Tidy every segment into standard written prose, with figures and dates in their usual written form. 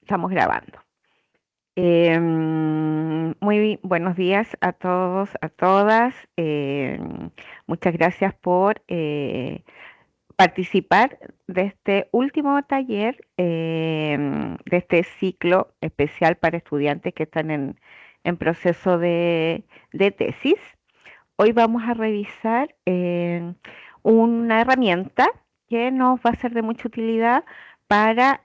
Estamos grabando. Muy buenos días a todos, a todas. Muchas gracias por participar de este último taller, de este ciclo especial para estudiantes que están en proceso de tesis. Hoy vamos a revisar una herramienta que nos va a ser de mucha utilidad para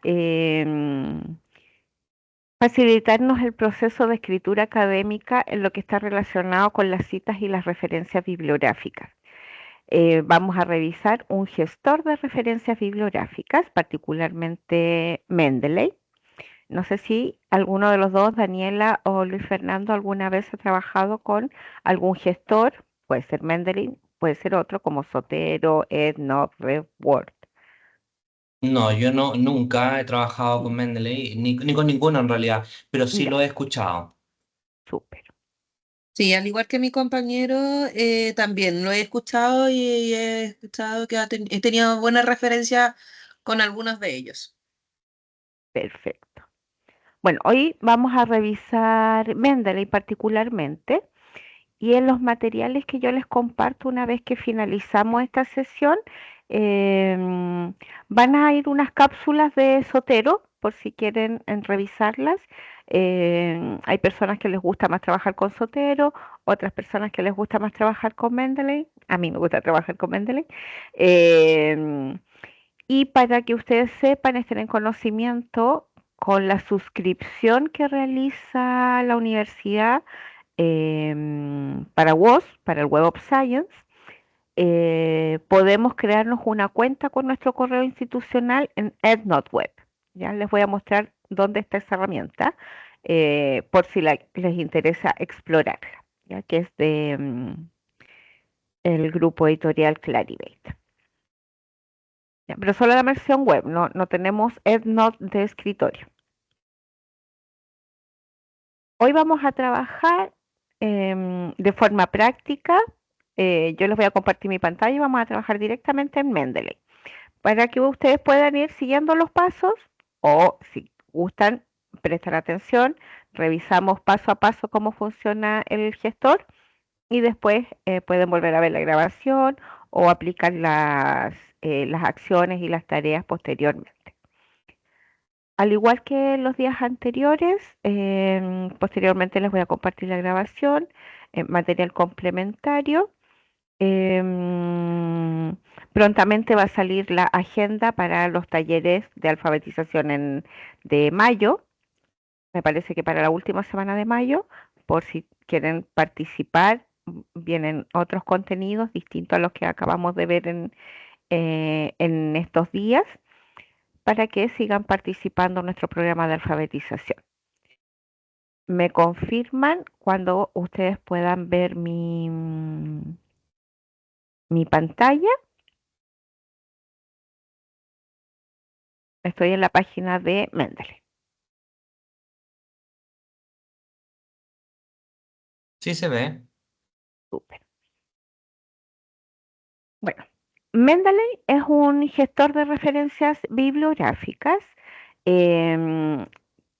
facilitarnos el proceso de escritura académica en lo que está relacionado con las citas y las referencias bibliográficas. Vamos a revisar un gestor de referencias bibliográficas, particularmente Mendeley. No sé si alguno de los dos, Daniela o Luis Fernando, alguna vez ha trabajado con algún gestor, puede ser Mendeley, puede ser otro como Zotero, EndNote, RedWord. No, yo nunca he trabajado con Mendeley, ni con ninguno en realidad, pero sí Ya, lo he escuchado. súper. Sí, al igual que mi compañero, también lo he escuchado y he escuchado que he tenido buena referencia con algunos de ellos. Perfecto. Bueno, hoy vamos a revisar Mendeley particularmente y en los materiales que yo les comparto una vez que finalizamos esta sesión, van a ir unas cápsulas de Sotero por si quieren revisarlas. Hay personas que les gusta más trabajar con Sotero, otras personas que les gusta más trabajar con Mendeley. A mí me gusta trabajar con Mendeley. Em, y para que ustedes sepan, estén en conocimiento con la suscripción que realiza la universidad para WOS, para el Web of Science, podemos crearnos una cuenta con nuestro correo institucional en EndNote Web. Ya les voy a mostrar dónde está esa herramienta, por si les interesa explorarla, ya que es de el grupo editorial Clarivate. Ya, pero solo la versión web, no tenemos EndNote de escritorio. Hoy vamos a trabajar de forma práctica. Yo les voy a compartir mi pantalla y vamos a trabajar directamente en Mendeley para que ustedes puedan ir siguiendo los pasos o si gustan prestar atención, revisamos paso a paso cómo funciona el gestor y después pueden volver a ver la grabación o aplicar las acciones y las tareas posteriormente. Al igual que los días anteriores, posteriormente les voy a compartir la grabación, material complementario. em, Prontamente va a salir la agenda para los talleres de alfabetización de mayo, me parece que para la última semana de mayo, por si quieren participar, vienen otros contenidos distintos a los que acabamos de ver en estos días para que sigan participando en nuestro programa de alfabetización. Me confirman cuando ustedes puedan ver mi pantalla. Estoy en la página de Mendeley. Sí se ve. Súper. Bueno, Mendeley es un gestor de referencias bibliográficas. em,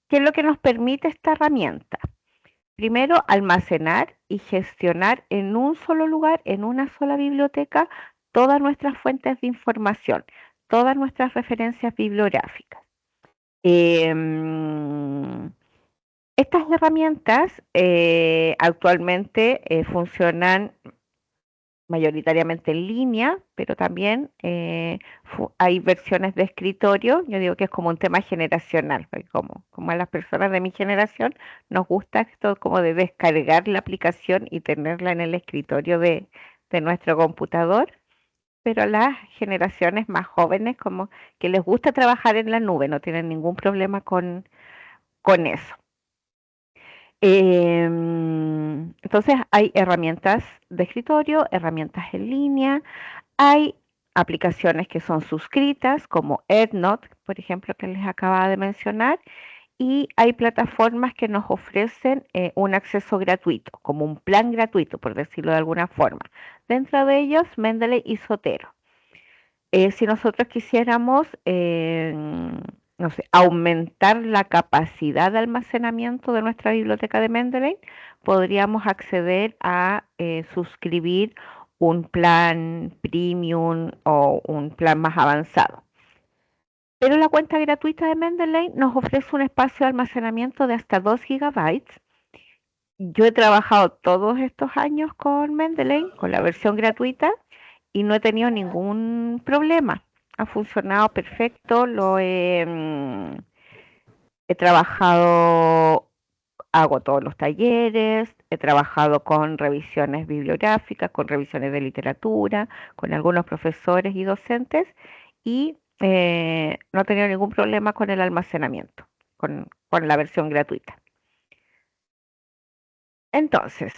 ¿Qué es lo que nos permite esta herramienta? Primero, almacenar y gestionar en un solo lugar, en una sola biblioteca, todas nuestras fuentes de información, todas nuestras referencias bibliográficas. Em, Estas herramientas actualmente funcionan mayoritariamente en línea, pero también hay versiones de escritorio. Yo digo que es como un tema generacional, porque como a las personas de mi generación nos gusta esto como de descargar la aplicación y tenerla en el escritorio de nuestro computador, pero a las generaciones más jóvenes como que les gusta trabajar en la nube, no tienen ningún problema con eso. Entonces hay herramientas de escritorio, herramientas en línea, hay aplicaciones que son suscritas, como EndNote, por ejemplo, que les acababa de mencionar, y hay plataformas que nos ofrecen un acceso gratuito, como un plan gratuito, por decirlo de alguna forma. Dentro de ellos, Mendeley y Zotero. Si nosotros quisiéramos no sé, aumentar la capacidad de almacenamiento de nuestra biblioteca de Mendeley, podríamos acceder a suscribir un plan premium o un plan más avanzado. Pero la cuenta gratuita de Mendeley nos ofrece un espacio de almacenamiento de hasta 2 gigabytes. Yo he trabajado todos estos años con Mendeley, con la versión gratuita, y no he tenido ningún problema. Ha funcionado perfecto, he trabajado, hago todos los talleres, he trabajado con revisiones bibliográficas, con revisiones de literatura, con algunos profesores y docentes, y no he tenido ningún problema con el almacenamiento, con la versión gratuita. Entonces,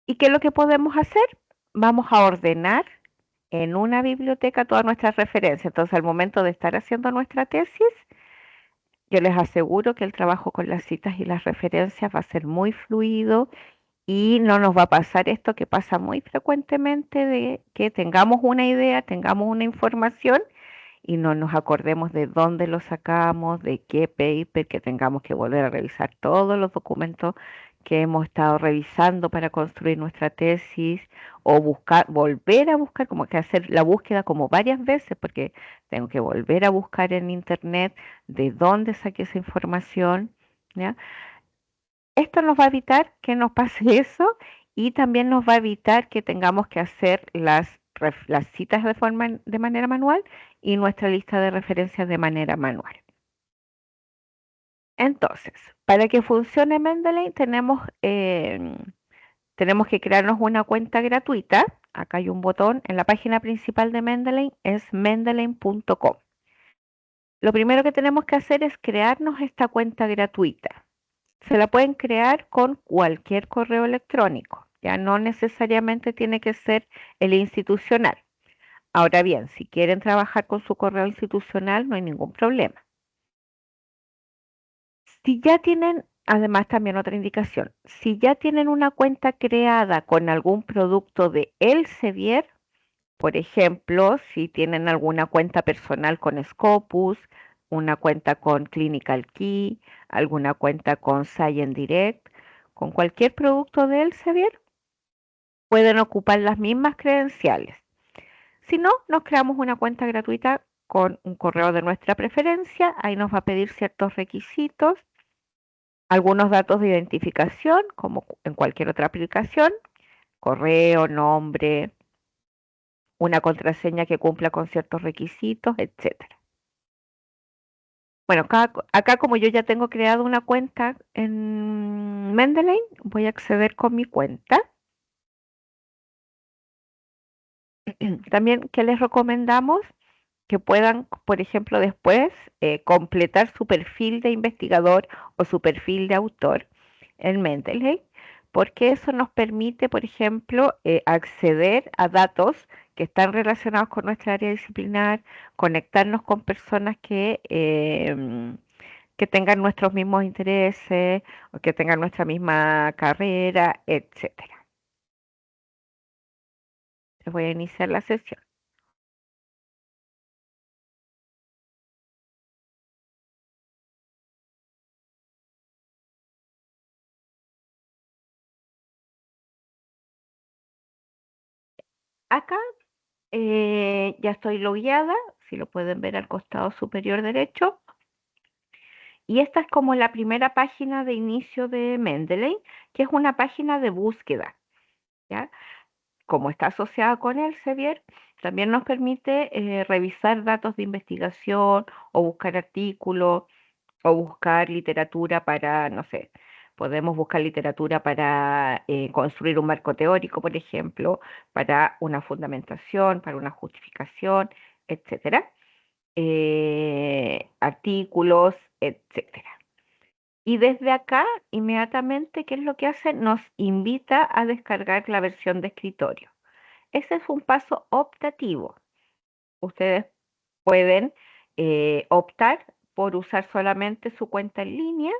¿y qué es lo que podemos hacer? Vamos a ordenar en una biblioteca todas nuestras referencias. Entonces, al momento de estar haciendo nuestra tesis, yo les aseguro que el trabajo con las citas y las referencias va a ser muy fluido y no nos va a pasar esto que pasa muy frecuentemente de que tengamos una idea, tengamos una información y no nos acordemos de dónde lo sacamos, de qué paper, que tengamos que volver a revisar todos los documentos que hemos estado revisando para construir nuestra tesis o buscar, volver a buscar, como que hacer la búsqueda como varias veces, porque tengo que volver a buscar en internet de dónde saqué esa información, ¿ya? Esto nos va a evitar que nos pase eso y también nos va a evitar que tengamos que hacer las citas de manera manual y nuestra lista de referencias de manera manual. Entonces, para que funcione Mendeley tenemos que crearnos una cuenta gratuita. Acá hay un botón en la página principal de Mendeley, es mendeley.com. Lo primero que tenemos que hacer es crearnos esta cuenta gratuita. Se la pueden crear con cualquier correo electrónico, ya no necesariamente tiene que ser el institucional. Ahora bien, si quieren trabajar con su correo institucional, no hay ningún problema. Si ya tienen, además también otra indicación, si ya tienen una cuenta creada con algún producto de Elsevier, por ejemplo, si tienen alguna cuenta personal con Scopus, una cuenta con Clinical Key, alguna cuenta con Science Direct, con cualquier producto de Elsevier, pueden ocupar las mismas credenciales. Si no, nos creamos una cuenta gratuita con un correo de nuestra preferencia. Ahí nos va a pedir ciertos requisitos, algunos datos de identificación, como en cualquier otra aplicación, correo, nombre, una contraseña que cumpla con ciertos requisitos, etcétera. Bueno, acá como yo ya tengo creado una cuenta en Mendeley, voy a acceder con mi cuenta. También, ¿qué les recomendamos? Que puedan, por ejemplo, después completar su perfil de investigador o su perfil de autor en Mendeley, porque eso nos permite, por ejemplo, acceder a datos que están relacionados con nuestra área disciplinar, conectarnos con personas que tengan nuestros mismos intereses o que tengan nuestra misma carrera, etcétera. Les voy a iniciar la sesión. Acá ya estoy logueada, si lo pueden ver al costado superior derecho. Y esta es como la primera página de inicio de Mendeley, que es una página de búsqueda, ¿ya? Como está asociada con Elsevier, también nos permite revisar datos de investigación o buscar artículos o buscar literatura para, no sé, podemos buscar literatura para construir un marco teórico, por ejemplo, para una fundamentación, para una justificación, etcétera, artículos, etcétera. Y desde acá, inmediatamente, ¿qué es lo que hace? Nos invita a descargar la versión de escritorio. Ese es un paso optativo. Ustedes pueden optar por usar solamente su cuenta en línea,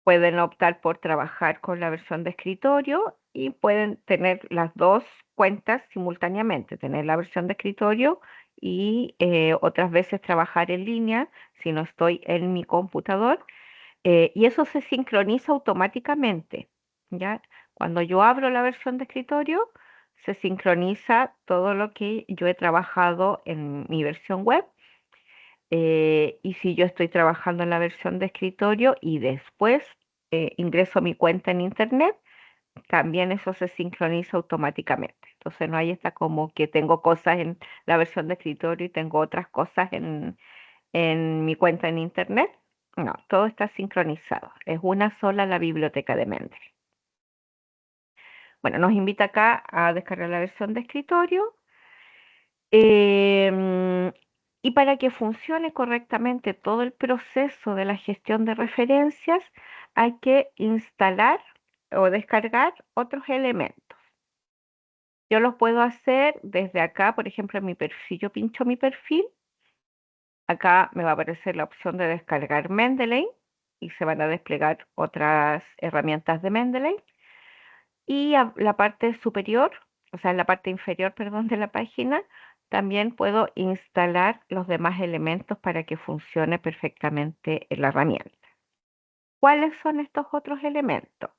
pueden optar por trabajar con la versión de escritorio y pueden tener las dos cuentas simultáneamente, tener la versión de escritorio y otras veces trabajar en línea si no estoy en mi computador. Y eso se sincroniza automáticamente, ¿ya? Cuando yo abro la versión de escritorio, se sincroniza todo lo que yo he trabajado en mi versión web. Y si yo estoy trabajando en la versión de escritorio y después ingreso a mi cuenta en internet, también eso se sincroniza automáticamente. Entonces no hay esta como que tengo cosas en la versión de escritorio y tengo otras cosas en mi cuenta en internet. No, todo está sincronizado. Es una sola la biblioteca de Mendeley. Bueno, nos invita acá a descargar la versión de escritorio. Em, y para que funcione correctamente todo el proceso de la gestión de referencias, hay que instalar o descargar otros elementos. Yo los puedo hacer desde acá, por ejemplo, en mi perfil. Si yo pincho mi perfil, acá me va a aparecer la opción de descargar Mendeley y se van a desplegar otras herramientas de Mendeley. Y a la parte superior, o sea, en la parte inferior, perdón, de la página, también puedo instalar los demás elementos para que funcione perfectamente la herramienta. ¿Cuáles son estos otros elementos?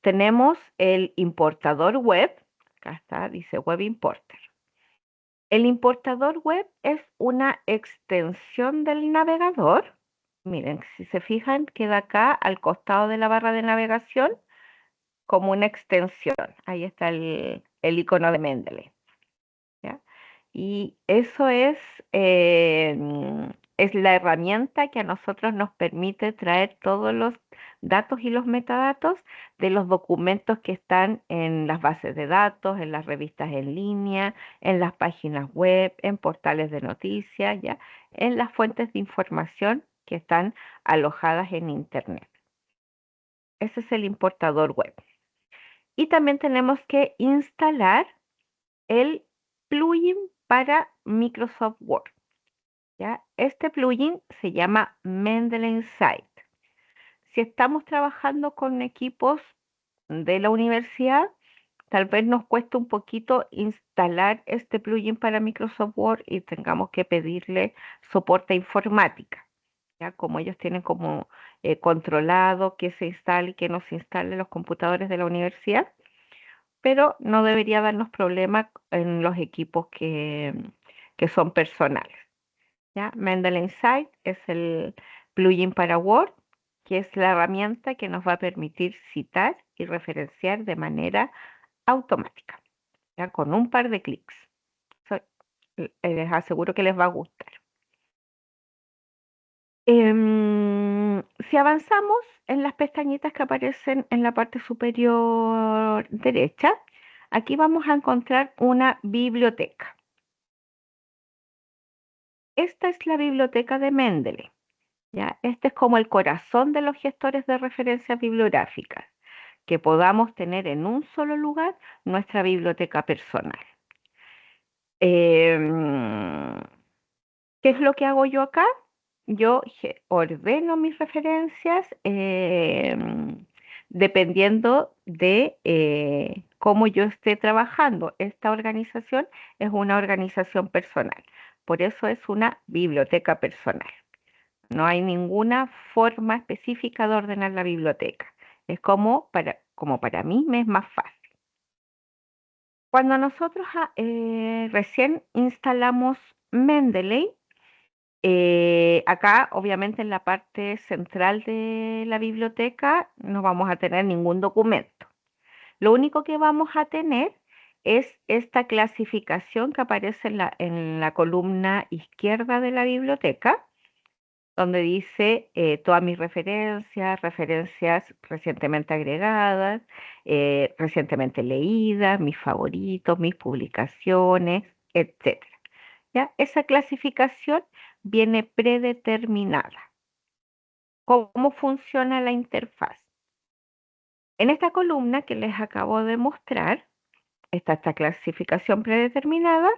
Tenemos el importador web, acá está, dice Web Importer. El importador web es una extensión del navegador. Miren, si se fijan, queda acá al costado de la barra de navegación como una extensión. Ahí está el icono de Mendeley, ¿ya? Y eso es la herramienta que a nosotros nos permite traer todos los datos y los metadatos de los documentos que están en las bases de datos, en las revistas en línea, en las páginas web, en portales de noticias, ¿ya? En las fuentes de información que están alojadas en Internet. Ese es el importador web. Y también tenemos que instalar el plugin para Microsoft Word, ¿ya? Este plugin se llama Mendeley Insight. Si estamos trabajando con equipos de la universidad, tal vez nos cueste un poquito instalar este plugin para Microsoft Word y tengamos que pedirle soporte informática, ¿ya? Como ellos tienen como controlado qué se instale y qué no se instale en los computadores de la universidad, pero no debería darnos problemas en los equipos que son personales, ¿ya? Mendeley Insight es el plugin para Word, que es la herramienta que nos va a permitir citar y referenciar de manera automática, ¿ya? Con un par de clics. So, les aseguro que les va a gustar. Si avanzamos en las pestañitas que aparecen en la parte superior derecha, aquí vamos a encontrar una biblioteca. Esta es la biblioteca de Mendeley, ¿ya? Este es como el corazón de los gestores de referencias bibliográficas, que podamos tener en un solo lugar nuestra biblioteca personal. Em, ¿Qué es lo que hago yo acá? Yo ordeno mis referencias dependiendo de cómo yo esté trabajando. Esta organización es una organización personal. Por eso es una biblioteca personal. No hay ninguna forma específica de ordenar la biblioteca. Es como para mí me es más fácil. Cuando nosotros recién instalamos Mendeley, acá, obviamente, en la parte central de la biblioteca no vamos a tener ningún documento. Lo único que vamos a tener es esta clasificación que aparece en la columna izquierda de la biblioteca, donde dice todas mis referencias, referencias recientemente agregadas, recientemente leídas, mis favoritos, mis publicaciones, etcétera. ¿Ya? Esa clasificación viene predeterminada. ¿Cómo funciona la interfaz? En esta columna que les acabo de mostrar está esta clasificación predeterminada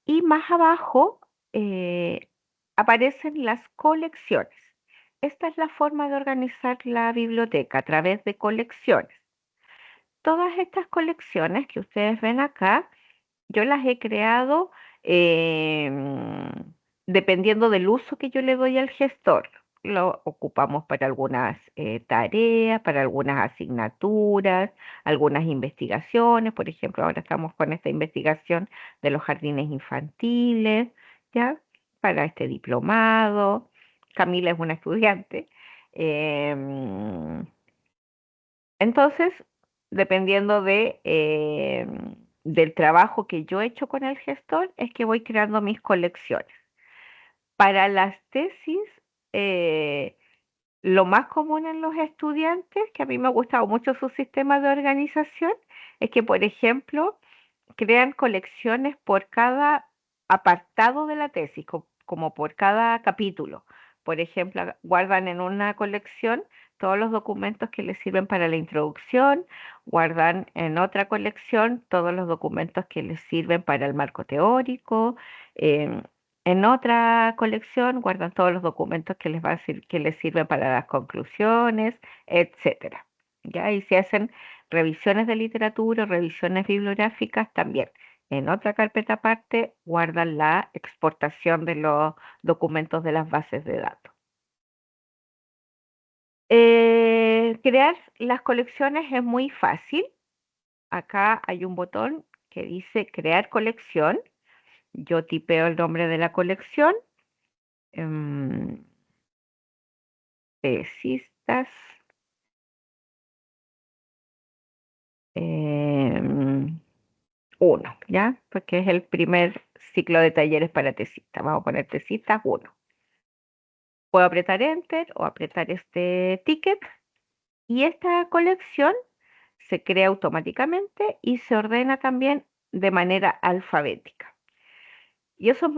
y más abajo aparecen las colecciones. Esta es la forma de organizar la biblioteca a través de colecciones. Todas estas colecciones que ustedes ven acá, yo las he creado Dependiendo del uso que yo le doy al gestor, lo ocupamos para algunas tareas, para algunas asignaturas, algunas investigaciones. Por ejemplo, ahora estamos con esta investigación de los jardines infantiles, ¿ya? Para este diplomado. Camila es una estudiante. Em, entonces, dependiendo del trabajo que yo he hecho con el gestor, es que voy creando mis colecciones. Para las tesis, eh, lo más común en los estudiantes, que a mí me ha gustado mucho su sistema de organización, es que, por ejemplo, crean colecciones por cada apartado de la tesis, como por cada capítulo. Por ejemplo, guardan en una colección todos los documentos que les sirven para la introducción, guardan en otra colección todos los documentos que les sirven para el marco teórico, em, en otra colección guardan todos los documentos que que les sirven para las conclusiones, etcétera. ¿Ya? Y se hacen revisiones de literatura, revisiones bibliográficas también. En otra carpeta aparte guardan la exportación de los documentos de las bases de datos. Crear las colecciones es muy fácil. Acá hay un botón que dice crear colección. Yo tipeo el nombre de la colección. em, Tesistas. 1, ¿ya? Porque es el primer ciclo de talleres para tesistas. Vamos a poner tesistas 1. Puedo apretar Enter o apretar este ticket y esta colección se crea automáticamente y se ordena también de manera alfabética. Y eso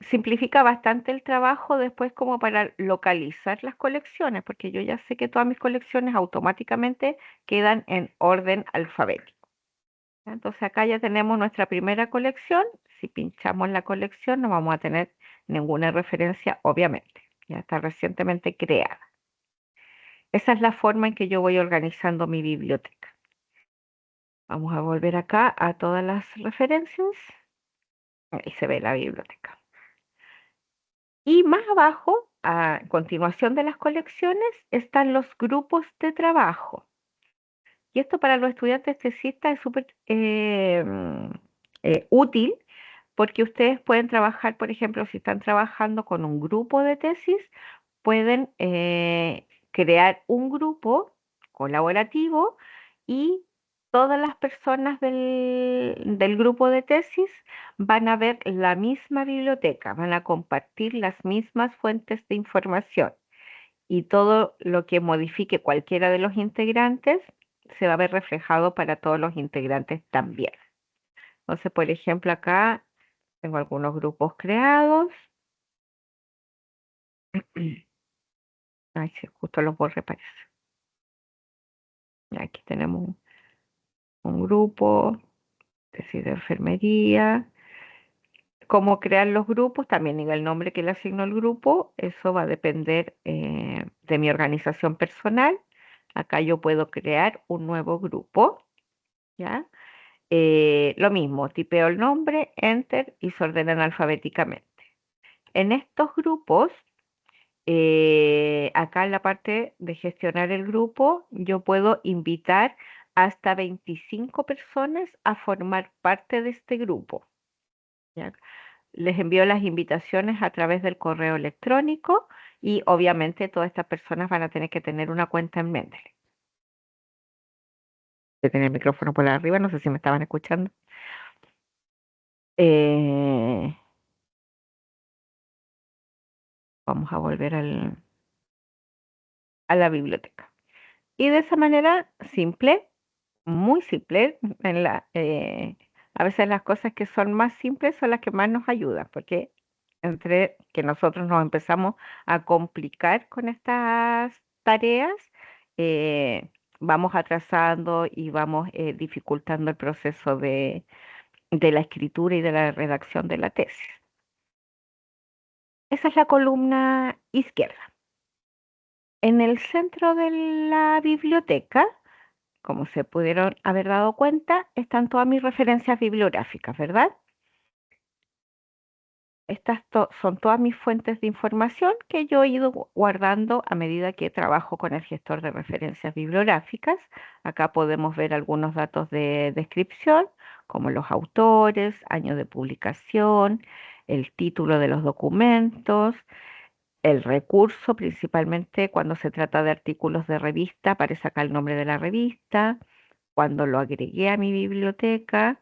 simplifica bastante el trabajo después como para localizar las colecciones, porque yo ya sé que todas mis colecciones automáticamente quedan en orden alfabético. Entonces acá ya tenemos nuestra primera colección. Si pinchamos la colección no vamos a tener ninguna referencia, obviamente. Ya está recientemente creada. Esa es la forma en que yo voy organizando mi biblioteca. Vamos a volver acá a todas las referencias. Ahí se ve la biblioteca. Y más abajo, a continuación de las colecciones, están los grupos de trabajo. Y esto para los estudiantes tesistas es súper útil porque ustedes pueden trabajar, por ejemplo, si están trabajando con un grupo de tesis, pueden crear un grupo colaborativo y todas las personas del grupo de tesis van a ver la misma biblioteca, van a compartir las mismas fuentes de información y todo lo que modifique cualquiera de los integrantes se va a ver reflejado para todos los integrantes también. Entonces, por ejemplo, acá tengo algunos grupos creados. Ay, sí, justo los borré, parece. Y aquí tenemos un grupo, tesis de enfermería. Cómo crear los grupos, también en el nombre que le asigno al grupo, eso va a depender de mi organización personal. Acá yo puedo crear un nuevo grupo, ¿ya? Lo mismo, tipeo el nombre, enter y se ordenan alfabéticamente. En estos grupos, acá en la parte de gestionar el grupo, yo puedo invitar hasta 25 personas a formar parte de este grupo, ¿ya? Les envío las invitaciones a través del correo electrónico y obviamente todas estas personas van a tener que tener una cuenta en Mendeley. De tener el micrófono por arriba, no sé si me estaban escuchando. Eh, Vamos a volver a la biblioteca. Y de esa manera simple, muy simple, a veces las cosas que son más simples son las que más nos ayudan, porque entre que nosotros nos empezamos a complicar con estas tareas, eh, vamos atrasando y vamos dificultando el proceso de la escritura y de la redacción de la tesis. Esa es la columna izquierda. En el centro de la biblioteca, como se pudieron haber dado cuenta, están todas mis referencias bibliográficas, ¿verdad? Son todas mis fuentes de información que yo he ido guardando a medida que trabajo con el gestor de referencias bibliográficas. Acá podemos ver algunos datos de descripción, como los autores, año de publicación, el título de los documentos, el recurso, principalmente cuando se trata de artículos de revista, aparece acá el nombre de la revista, cuando lo agregué a mi biblioteca.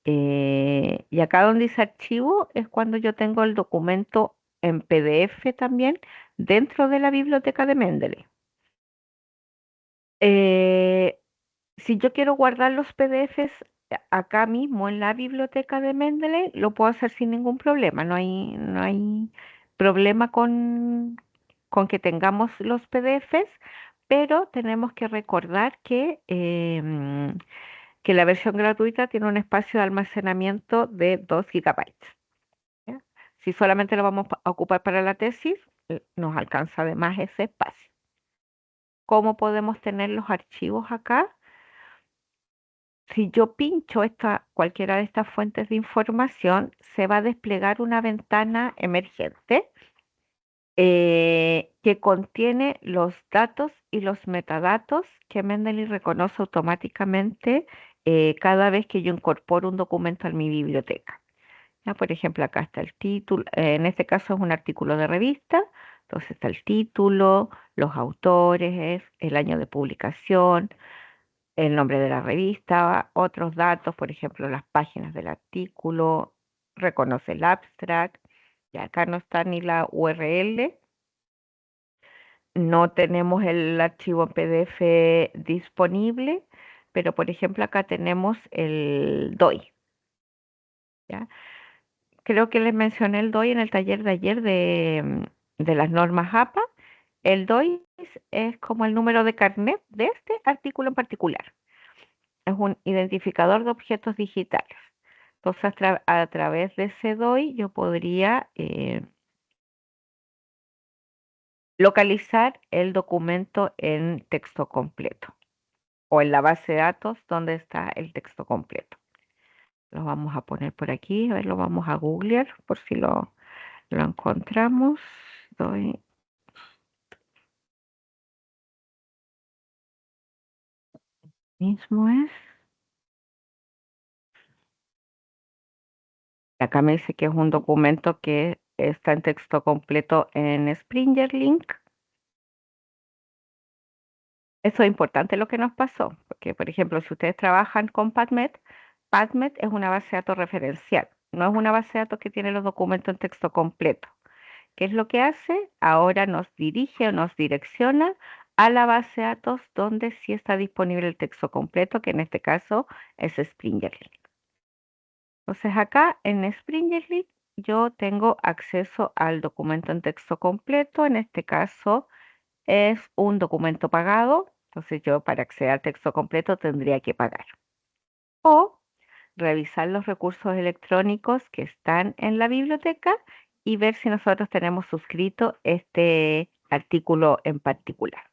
Y acá donde dice archivo es cuando yo tengo el documento en PDF también dentro de la biblioteca de Mendeley. Eh, si yo quiero guardar los PDFs acá mismo en la biblioteca de Mendeley, lo puedo hacer sin ningún problema. No hay problema con que tengamos los PDFs, pero tenemos que recordar que la versión gratuita tiene un espacio de almacenamiento de 2 gigabytes. ¿Ya? Si solamente lo vamos a ocupar para la tesis, nos alcanza además ese espacio. ¿Cómo podemos tener los archivos acá? Si yo pincho cualquiera de estas fuentes de información, se va a desplegar una ventana emergente que contiene los datos y los metadatos que Mendeley reconoce automáticamente cada vez que yo incorporo un documento a mi biblioteca. Ya, por ejemplo, acá está el título, en este caso es un artículo de revista, entonces está el título, los autores, el año de publicación, el nombre de la revista, otros datos, por ejemplo, las páginas del artículo, reconoce el abstract, y acá no está ni la URL, no tenemos el archivo en PDF disponible, pero por ejemplo acá tenemos el DOI, ¿ya? Creo que les mencioné el DOI en el taller de ayer de las normas APA. El DOI es como el número de carnet de este artículo en particular. Es un identificador de objetos digitales. Entonces, a través de ese DOI yo podría localizar el documento en texto completo o en la base de datos donde está el texto completo. Lo vamos a poner por aquí, a ver, lo vamos a googlear por si lo encontramos. DOI mismo es. Acá me dice que es un documento que está en texto completo en Springer Link. Eso es importante lo que nos pasó, porque por ejemplo, si ustedes trabajan con PubMed, PubMed es una base de datos referencial, no es una base de datos que tiene los documentos en texto completo. ¿Qué es lo que hace? Ahora nos dirige o nos direcciona a la base de datos donde sí está disponible el texto completo, que en este caso es Springer Link. Entonces acá en Springer Link yo tengo acceso al documento en texto completo, en este caso es un documento pagado, entonces yo para acceder al texto completo tendría que pagar. O revisar los recursos electrónicos que están en la biblioteca y ver si nosotros tenemos suscrito este artículo en particular.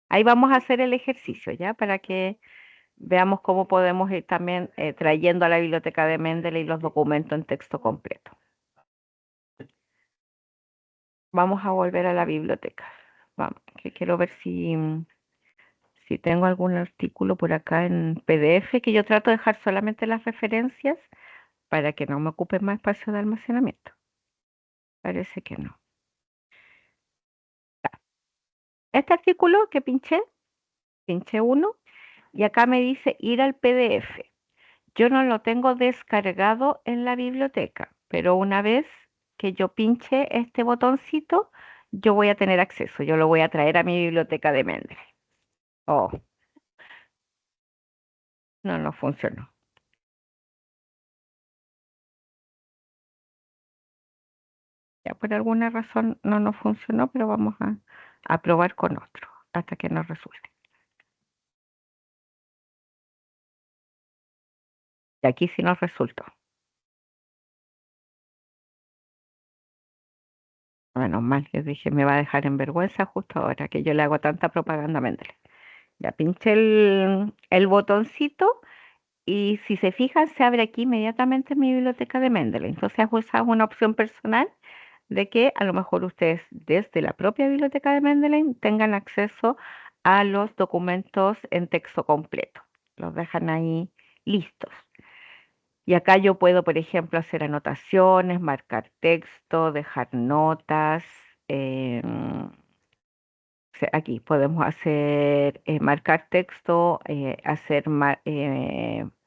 Ahí vamos a hacer el ejercicio, ¿ya? Para que veamos cómo podemos ir también trayendo a la biblioteca de Mendeley los documentos en texto completo. Vamos a volver a la biblioteca. Vamos, que quiero ver si tengo algún artículo por acá en PDF, que yo trato de dejar solamente las referencias para que no me ocupe más espacio de almacenamiento. Parece que no. Este artículo que pinché uno, y acá me dice ir al PDF. Yo no lo tengo descargado en la biblioteca, pero una vez que yo pinche este botoncito, yo voy a tener acceso. Yo lo voy a traer a mi biblioteca de Mendeley. Oh, no funcionó. Ya por alguna razón no nos funcionó, pero vamos a probar con otro hasta que nos resulte. Y aquí sí nos resultó. Menos mal, yo dije, me va a dejar en vergüenza justo ahora que yo le hago tanta propaganda a Mendeley. Ya pinché el botoncito Y si se fijan, se abre aquí inmediatamente mi biblioteca de Mendeley. Entonces, esa es una opción personal de que a lo mejor ustedes desde la propia biblioteca de Mendeley tengan acceso a los documentos en texto completo. Los dejan ahí listos. Y acá yo puedo, por ejemplo, hacer anotaciones, marcar texto, dejar notas. Aquí podemos hacer, marcar texto, hacer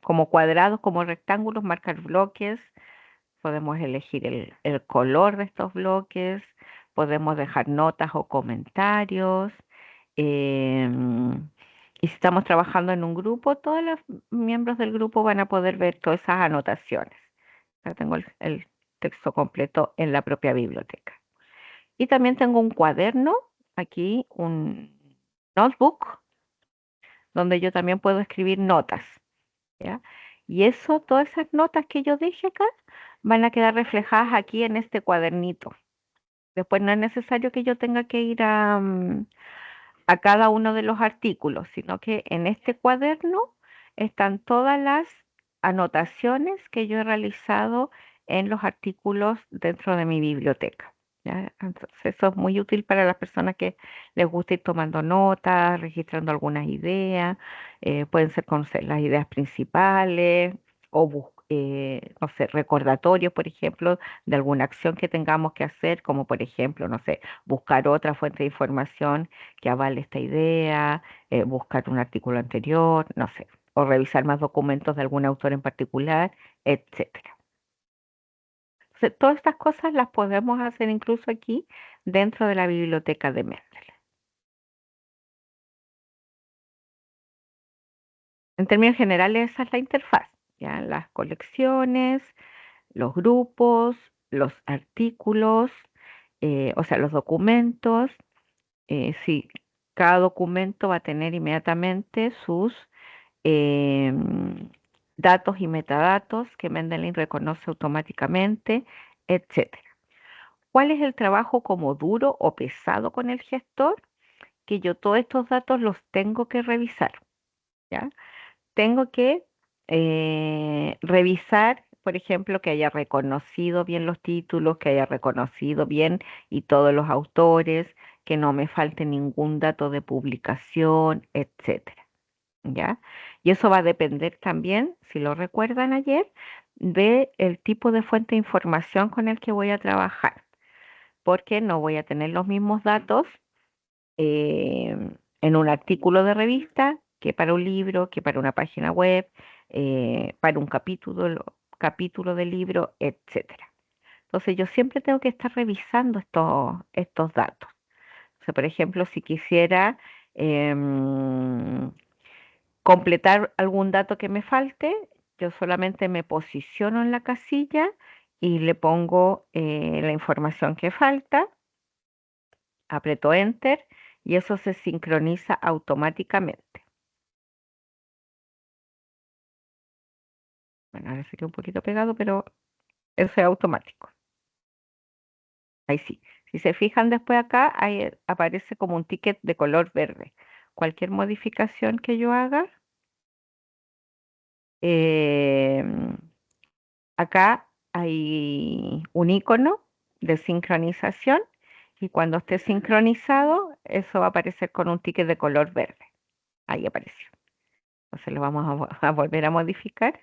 como cuadrados, como rectángulos, marcar bloques. Podemos elegir el color de estos bloques. Podemos dejar notas o comentarios. em, y si estamos trabajando en un grupo, todos los miembros del grupo van a poder ver todas esas anotaciones. Ya tengo el texto completo en la propia biblioteca. Y también tengo un cuaderno, aquí un notebook, donde yo también puedo escribir notas, ¿ya? Y eso, todas esas notas que yo dejé acá, van a quedar reflejadas aquí en este cuadernito. Después no es necesario que yo tenga que ir a cada uno de los artículos, sino que en este cuaderno están todas las anotaciones que yo he realizado en los artículos dentro de mi biblioteca. ¿Ya? Entonces, eso es muy útil para las personas que les gusta ir tomando notas, registrando algunas ideas, pueden ser conocer las ideas principales o no sé, recordatorios, por ejemplo, de alguna acción que tengamos que hacer, como por ejemplo, no sé, buscar otra fuente de información que avale esta idea, buscar un artículo anterior, no sé, o revisar más documentos de algún autor en particular, etcétera. Entonces, todas estas cosas las podemos hacer incluso aquí dentro de la biblioteca de Mendeley. En términos generales, esa es la interfaz, ¿ya? Las colecciones, los grupos, los artículos, o sea, los documentos. Sí, cada documento va a tener inmediatamente sus em, datos y metadatos que Mendeley reconoce automáticamente, etcétera. ¿Cuál es el trabajo como duro o pesado con el gestor? Que yo todos estos datos los tengo que revisar, ¿ya? Tengo que revisar, por ejemplo, que haya reconocido bien los títulos, que haya reconocido bien y todos los autores, que no me falte ningún dato de publicación, etcétera. ¿Ya? Y eso va a depender también, si lo recuerdan ayer, de el tipo de fuente de información con el que voy a trabajar, porque no voy a tener los mismos datos eh, en un artículo de revista que para un libro, que para una página web, para un capítulo de libro, etcétera. Entonces yo siempre tengo que estar revisando estos datos. O sea, por ejemplo, si quisiera em, completar algún dato que me falte, yo solamente me posiciono en la casilla y le pongo la información que falta, aprieto Enter y eso se sincroniza automáticamente. Bueno, ahora se quedó un poquito pegado, pero eso es automático. Ahí sí. Si se fijan después acá, ahí aparece como un ticket de color verde. Cualquier modificación que yo haga, em, acá hay un icono de sincronización y cuando esté sincronizado, eso va a aparecer con un ticket de color verde. Ahí apareció. Entonces lo vamos a volver a modificar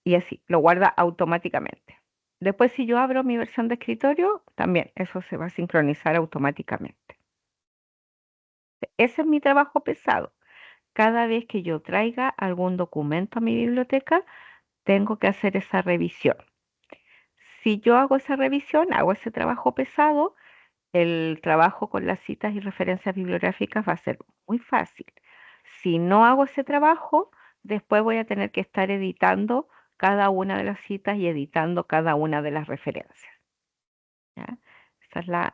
y así, lo guarda automáticamente. Después, si yo abro mi versión de escritorio, también eso se va a sincronizar automáticamente. Ese es mi trabajo pesado. Cada vez que yo traiga algún documento a mi biblioteca, tengo que hacer esa revisión. Si yo hago esa revisión, hago ese trabajo pesado, el trabajo con las citas y referencias bibliográficas va a ser muy fácil. Si no hago ese trabajo, después voy a tener que estar editando cada una de las citas y editando cada una de las referencias. ¿Ya? Esa es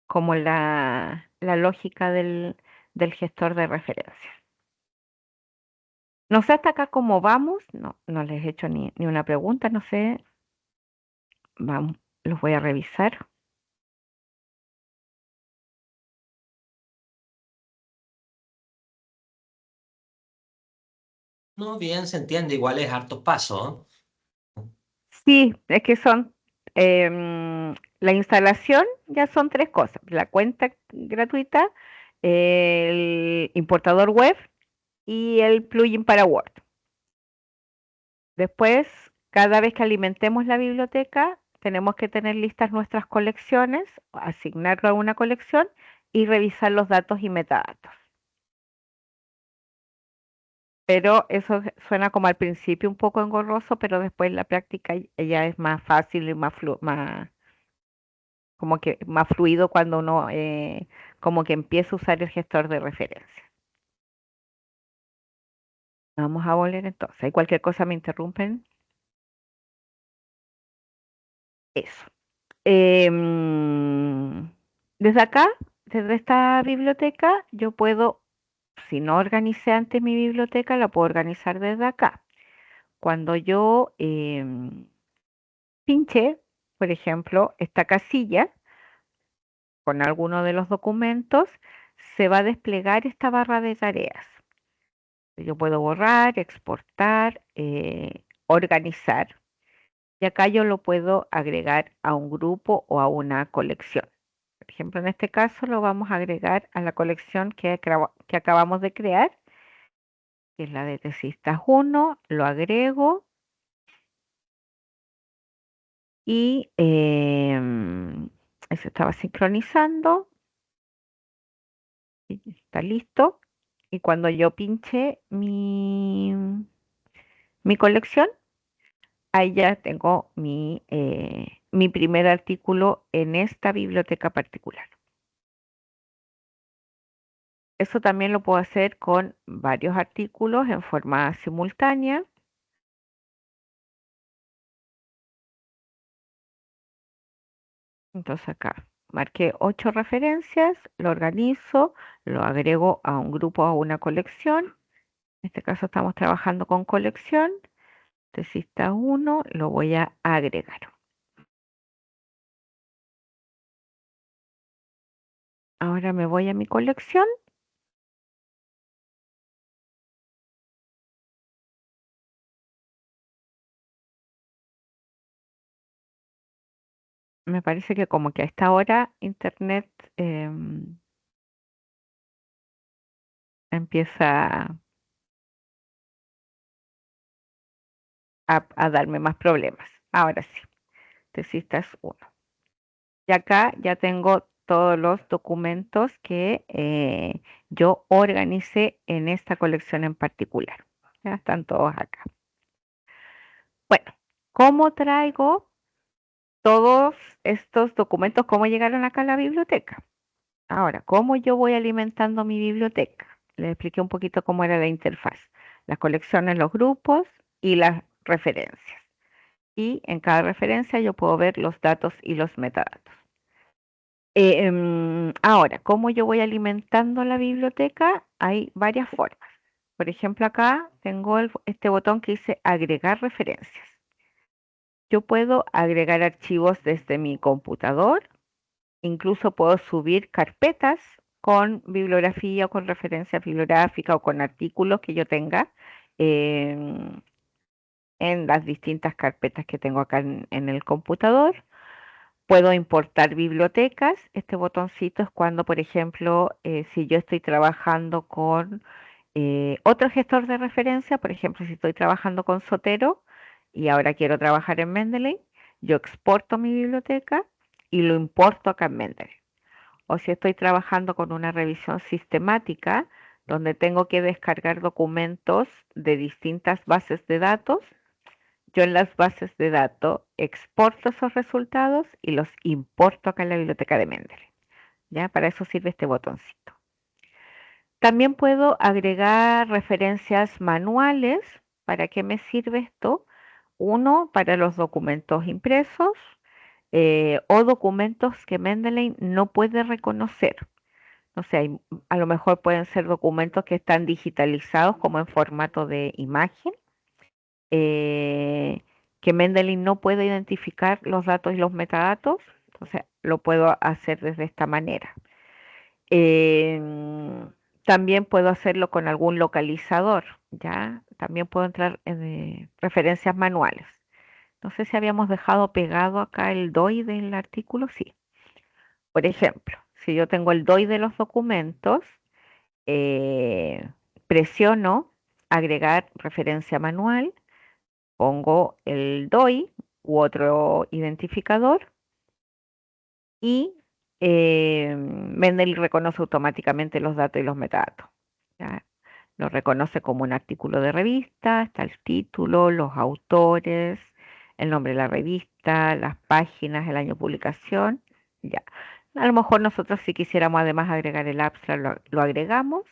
como la lógica del gestor de referencias. No sé hasta acá cómo vamos, no les he hecho ni una pregunta, no sé, vamos, los voy a revisar. No, bien, se entiende, igual es hartos pasos, Sí, es que son, la instalación ya son tres cosas, la cuenta gratuita, el importador web y el plugin para Word. Después, cada vez que alimentemos la biblioteca, tenemos que tener listas nuestras colecciones, asignarlo a una colección y revisar los datos y metadatos. Pero eso suena como al principio un poco engorroso, pero después la práctica ya es más fácil y más como que más fluido cuando uno como que empieza a usar el gestor de referencia. Vamos a volver entonces. ¿Hay cualquier cosa me interrumpen? Eso. Em, Desde acá, desde esta biblioteca, yo puedo, si no organicé antes mi biblioteca, la puedo organizar desde acá. Cuando yo pinche, por ejemplo, esta casilla con alguno de los documentos, se va a desplegar esta barra de tareas. Yo puedo borrar, exportar, organizar. Y acá yo lo puedo agregar a un grupo o a una colección. Por ejemplo, en este caso lo vamos a agregar a la colección que acabamos de crear, que es la de Tesistas 1. Lo agrego y se estaba sincronizando y está listo. Y cuando yo pinche mi colección, ahí ya tengo mi primer artículo en esta biblioteca particular. Eso también lo puedo hacer con varios artículos en forma simultánea. Entonces acá marqué 8 referencias, lo organizo, lo agrego a un grupo o a una colección. En este caso estamos trabajando con colección. Tesista 1 lo voy a agregar. Ahora me voy a mi colección. Me parece que como que a esta hora internet empieza a darme más problemas. Ahora sí, tesistas 1. Y acá ya tengo todos los documentos que yo organicé en esta colección en particular. Ya están todos acá. Bueno, ¿cómo traigo todos estos documentos? ¿Cómo llegaron acá a la biblioteca? Ahora, ¿cómo yo voy alimentando mi biblioteca? Les expliqué un poquito cómo era la interfaz. Las colecciones, los grupos y las referencias. Y en cada referencia yo puedo ver los datos y los metadatos. Ahora, ¿cómo yo voy alimentando la biblioteca? Hay varias formas. Por ejemplo, acá tengo este botón que dice agregar referencias. Yo puedo agregar archivos desde mi computador, incluso puedo subir carpetas con bibliografía o con referencia bibliográfica o con artículos que yo tenga em, en las distintas carpetas que tengo acá en el computador. Puedo importar bibliotecas. Este botoncito es cuando, por ejemplo, si yo estoy trabajando con otro gestor de referencia, por ejemplo, si estoy trabajando con Zotero y ahora quiero trabajar en Mendeley, yo exporto mi biblioteca y lo importo acá en Mendeley. O si estoy trabajando con una revisión sistemática donde tengo que descargar documentos de distintas bases de datos, yo en las bases de datos exporto esos resultados y los importo acá en la biblioteca de Mendeley. ¿Ya? Para eso sirve este botoncito. También puedo agregar referencias manuales. ¿Para qué me sirve esto? Uno, para los documentos impresos o documentos que Mendeley no puede reconocer. O sea, a lo mejor pueden ser documentos que están digitalizados como en formato de imagen, eh, que Mendeley no puede identificar los datos y los metadatos. Entonces, lo puedo hacer desde esta manera. Em, También puedo hacerlo con algún localizador, ¿ya? También puedo entrar en referencias manuales. No sé si habíamos dejado pegado acá el DOI del artículo, sí. Por ejemplo, si yo tengo el DOI de los documentos, eh, presiono agregar referencia manual, pongo el DOI u otro identificador y Mendeley reconoce automáticamente los datos y los metadatos. ¿Ya? Lo reconoce como un artículo de revista, está el título, los autores, el nombre de la revista, las páginas, el año de publicación. Ya. A lo mejor nosotros si quisiéramos además agregar el abstract, lo agregamos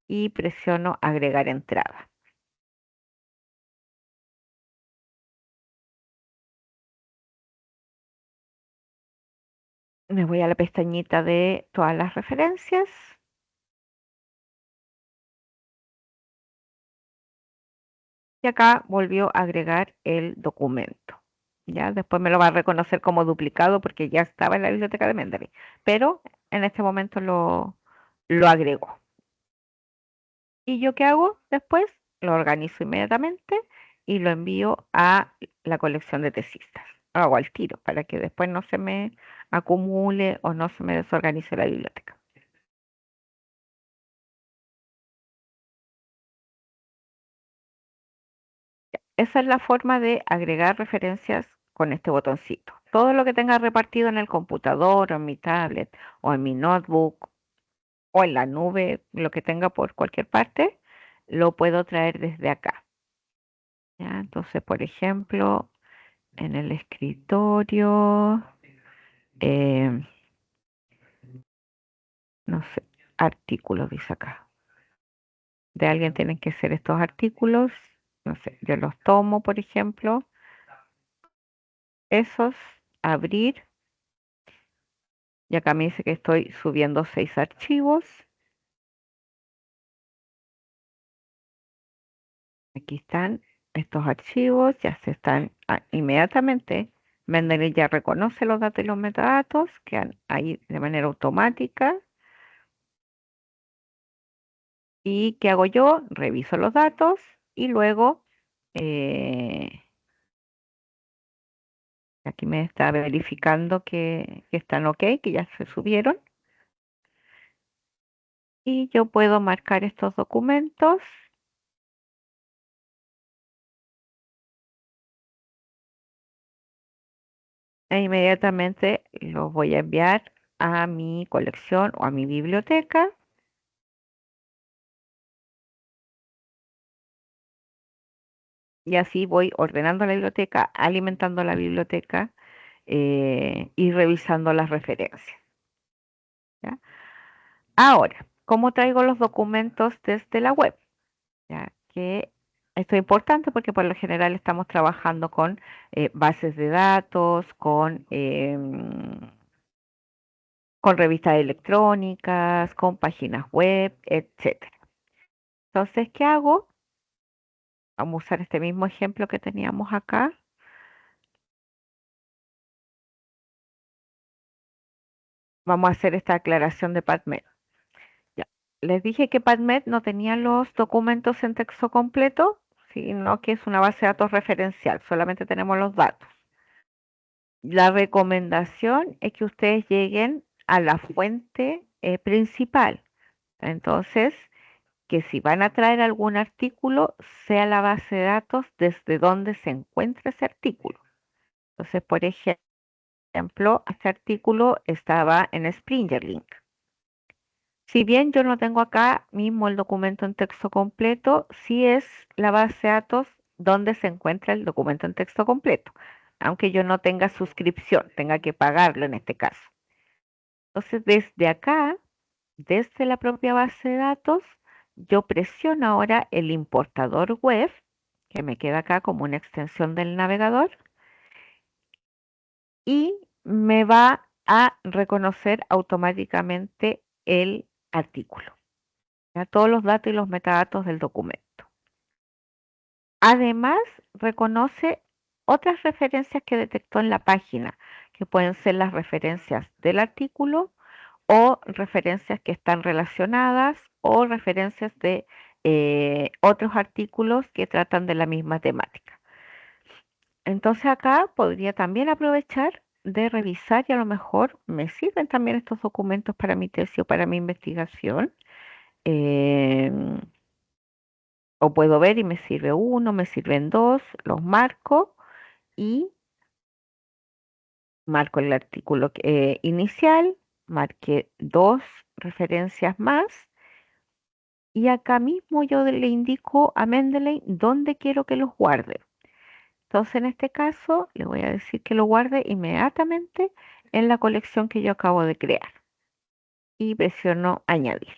y presiono agregar entrada. Me voy a la pestañita de todas las referencias. Y acá volvió a agregar el documento. Ya después me lo va a reconocer como duplicado porque ya estaba en la biblioteca de Mendeley. Pero en este momento lo agregó. ¿Y yo qué hago después? Lo organizo inmediatamente y lo envío a la colección de tesistas. Lo hago al tiro para que después no se me acumule o no se me desorganice la biblioteca. Esa es la forma de agregar referencias con este botoncito. Todo lo que tenga repartido en el computador o en mi tablet o en mi notebook o en la nube, lo que tenga por cualquier parte, lo puedo traer desde acá. ¿Ya? Entonces, por ejemplo, en el escritorio, eh, no sé, artículos, dice acá. De alguien tienen que ser estos artículos. No sé, yo los tomo, por ejemplo, esos, abrir. Y acá me dice que estoy subiendo 6 archivos. Aquí están estos archivos, ya se están inmediatamente. Mendeley ya reconoce los datos y los metadatos, quedan ahí de manera automática. ¿Y qué hago yo? Reviso los datos y luego eh, aquí me está verificando que están ok, que ya se subieron. Y yo puedo marcar estos documentos e inmediatamente los voy a enviar a mi colección o a mi biblioteca. Y así voy ordenando la biblioteca, alimentando la biblioteca y revisando las referencias. ¿Ya? Ahora, ¿cómo traigo los documentos desde la web? ¿Ya? Que esto es importante porque por lo general estamos trabajando con bases de datos, con revistas electrónicas, con páginas web, etcétera. Entonces, ¿qué hago? Vamos a usar este mismo ejemplo que teníamos acá. Vamos a hacer esta aclaración de PubMed. Ya. Les dije que PubMed no tenía los documentos en texto completo, sino que es una base de datos referencial, solamente tenemos los datos. La recomendación es que ustedes lleguen a la fuente principal. Entonces, que si van a traer algún artículo, sea la base de datos desde donde se encuentra ese artículo. Entonces, por ejemplo, este artículo estaba en Springer Link. Si bien yo no tengo acá mismo el documento en texto completo, sí es la base de datos donde se encuentra el documento en texto completo, aunque yo no tenga suscripción, tenga que pagarlo en este caso. Entonces, desde acá, desde la propia base de datos, yo presiono ahora el importador web, que me queda acá como una extensión del navegador, y me va a reconocer automáticamente el artículo. Ya todos los datos y los metadatos del documento. Además, reconoce otras referencias que detectó en la página, que pueden ser las referencias del artículo o referencias que están relacionadas o referencias de otros artículos que tratan de la misma temática. Entonces acá podría también aprovechar de revisar y a lo mejor me sirven también estos documentos para mi tesis o para mi investigación. em, o puedo ver y me sirve uno, me sirven dos, los marco y marco el artículo inicial, marqué dos referencias más y acá mismo yo le indico a Mendeley dónde quiero que los guarde. Entonces en este caso le voy a decir que lo guarde inmediatamente en la colección que yo acabo de crear y presiono añadir.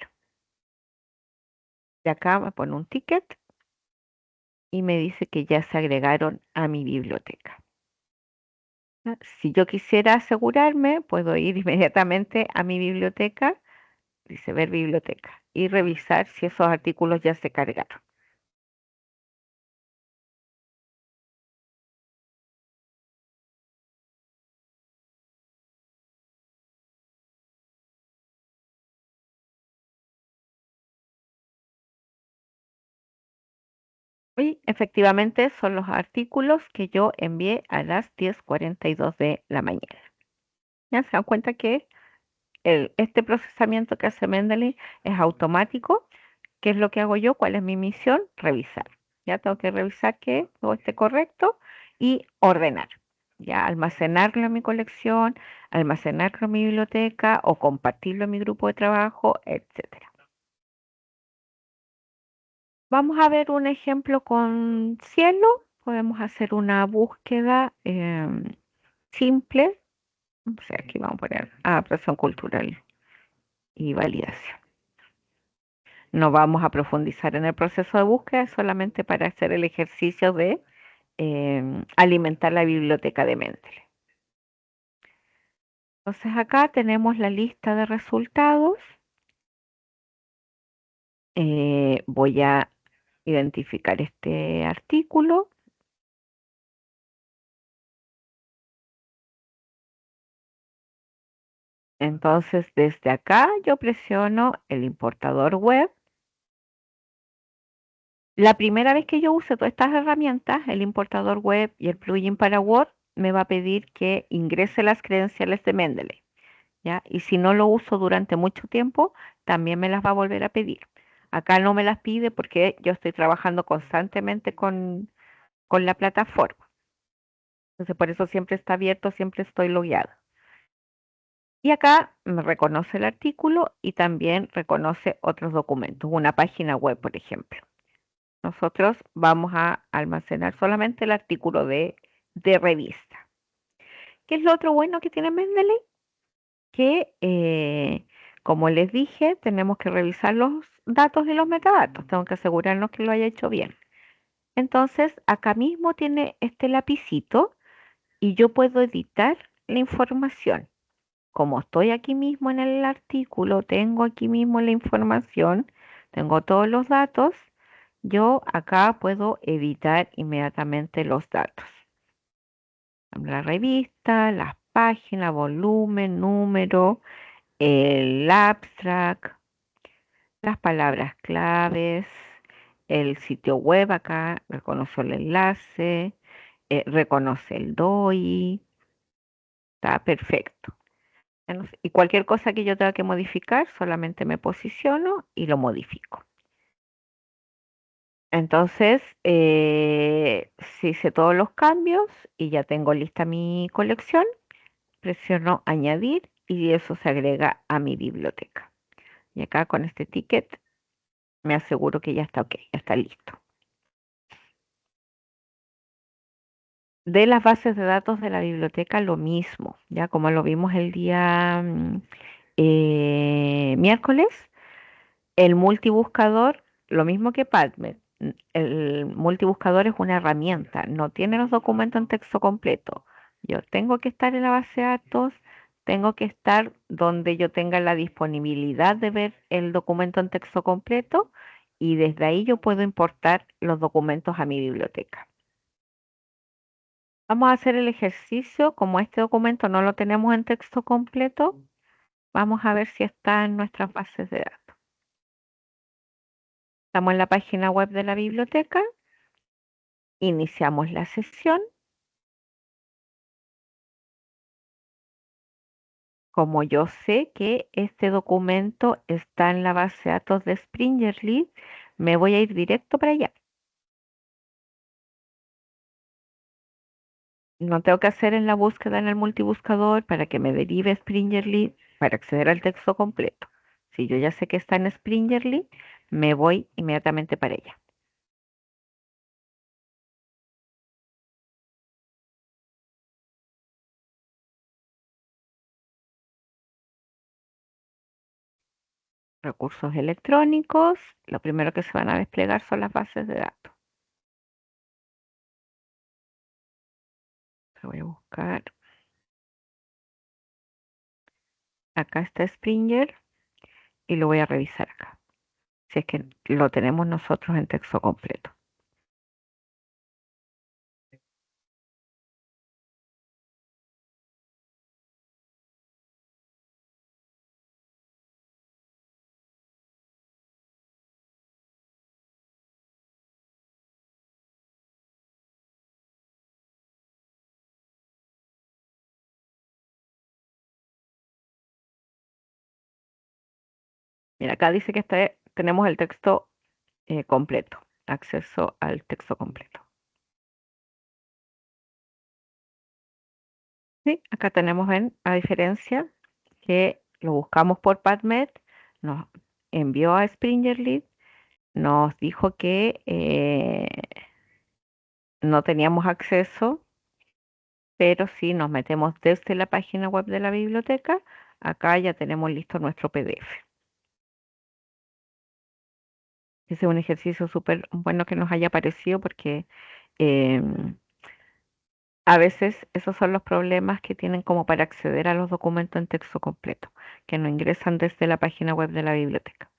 De acá me pone un ticket y me dice que ya se agregaron a mi biblioteca. Si yo quisiera asegurarme, puedo ir inmediatamente a mi biblioteca, dice ver biblioteca, y revisar si esos artículos ya se cargaron. Y efectivamente son los artículos que yo envié a las 10:42 de la mañana. Ya se dan cuenta que este procesamiento que hace Mendeley es automático. ¿Qué es lo que hago yo? ¿Cuál es mi misión? Revisar. Ya tengo que revisar que todo esté correcto y ordenar. Ya almacenarlo en mi colección, almacenarlo en mi biblioteca o compartirlo en mi grupo de trabajo, etcétera. Vamos a ver un ejemplo con cielo. Podemos hacer una búsqueda simple. O sea, aquí vamos a poner adaptación cultural y validación. No vamos a profundizar en el proceso de búsqueda, solamente para hacer el ejercicio de alimentar la biblioteca de Mendeley. Entonces acá tenemos la lista de resultados. Voy a identificar este artículo. Entonces desde acá yo presiono el importador web. La primera vez que yo use todas estas herramientas, el importador web y el plugin para Word, me va a pedir que ingrese las credenciales de Mendeley, ¿ya? Y si no lo uso durante mucho tiempo, también me las va a volver a pedir. Acá no me las pide porque yo estoy trabajando constantemente con la plataforma. Entonces, por eso siempre está abierto, siempre estoy logueada. Y acá me reconoce el artículo y también reconoce otros documentos, una página web, por ejemplo. Nosotros vamos a almacenar solamente el artículo de revista. ¿Qué es lo otro bueno que tiene Mendeley? Que, como les dije, tenemos que revisar los datos y los metadatos. Tengo que asegurarnos que lo haya hecho bien. Entonces, acá mismo tiene este lapicito y yo puedo editar la información. Como estoy aquí mismo en el artículo, tengo aquí mismo la información, tengo todos los datos, yo acá puedo editar inmediatamente los datos. La revista, las páginas, volumen, número, el abstract, las palabras claves, el sitio web acá, reconoce el enlace, reconoce el DOI, está perfecto. Y cualquier cosa que yo tenga que modificar, solamente me posiciono y lo modifico. Entonces, si hice todos los cambios y ya tengo lista mi colección, presiono añadir y eso se agrega a mi biblioteca. Y acá con este ticket me aseguro que ya está ok, ya está listo. De las bases de datos de la biblioteca, lo mismo, ya como lo vimos el día miércoles, el multibuscador, lo mismo que PubMed. El multibuscador es una herramienta, no tiene los documentos en texto completo. Yo tengo que estar en la base de datos, tengo que estar donde yo tenga la disponibilidad de ver el documento en texto completo y desde ahí yo puedo importar los documentos a mi biblioteca. Vamos a hacer el ejercicio, como este documento no lo tenemos en texto completo, Vamos a ver si está en nuestras bases de datos. Estamos en la página web de la biblioteca. Iniciamos la sesión. Como yo sé que este documento está en la base de datos de Springerly, me voy a ir directo para allá. No tengo que hacer en la búsqueda en el multibuscador para que me derive Springerly para acceder al texto completo. Si yo ya sé que está en Springerly, me voy inmediatamente para ella. Recursos electrónicos, lo primero que se van a desplegar son las bases de datos. Lo voy a buscar. Acá está Springer y lo voy a revisar acá. Si es que lo tenemos nosotros en texto completo. Mira, acá dice que tenemos el texto completo, acceso al texto completo. Sí, acá tenemos a diferencia que lo buscamos por PubMed, nos envió a Springerly, nos dijo que no teníamos acceso, pero si nos metemos desde la página web de la biblioteca, acá ya tenemos listo nuestro PDF. Ese es un ejercicio súper bueno que nos haya parecido porque em, a veces esos son los problemas que tienen como para acceder a los documentos en texto completo, que no ingresan desde la página web de la biblioteca.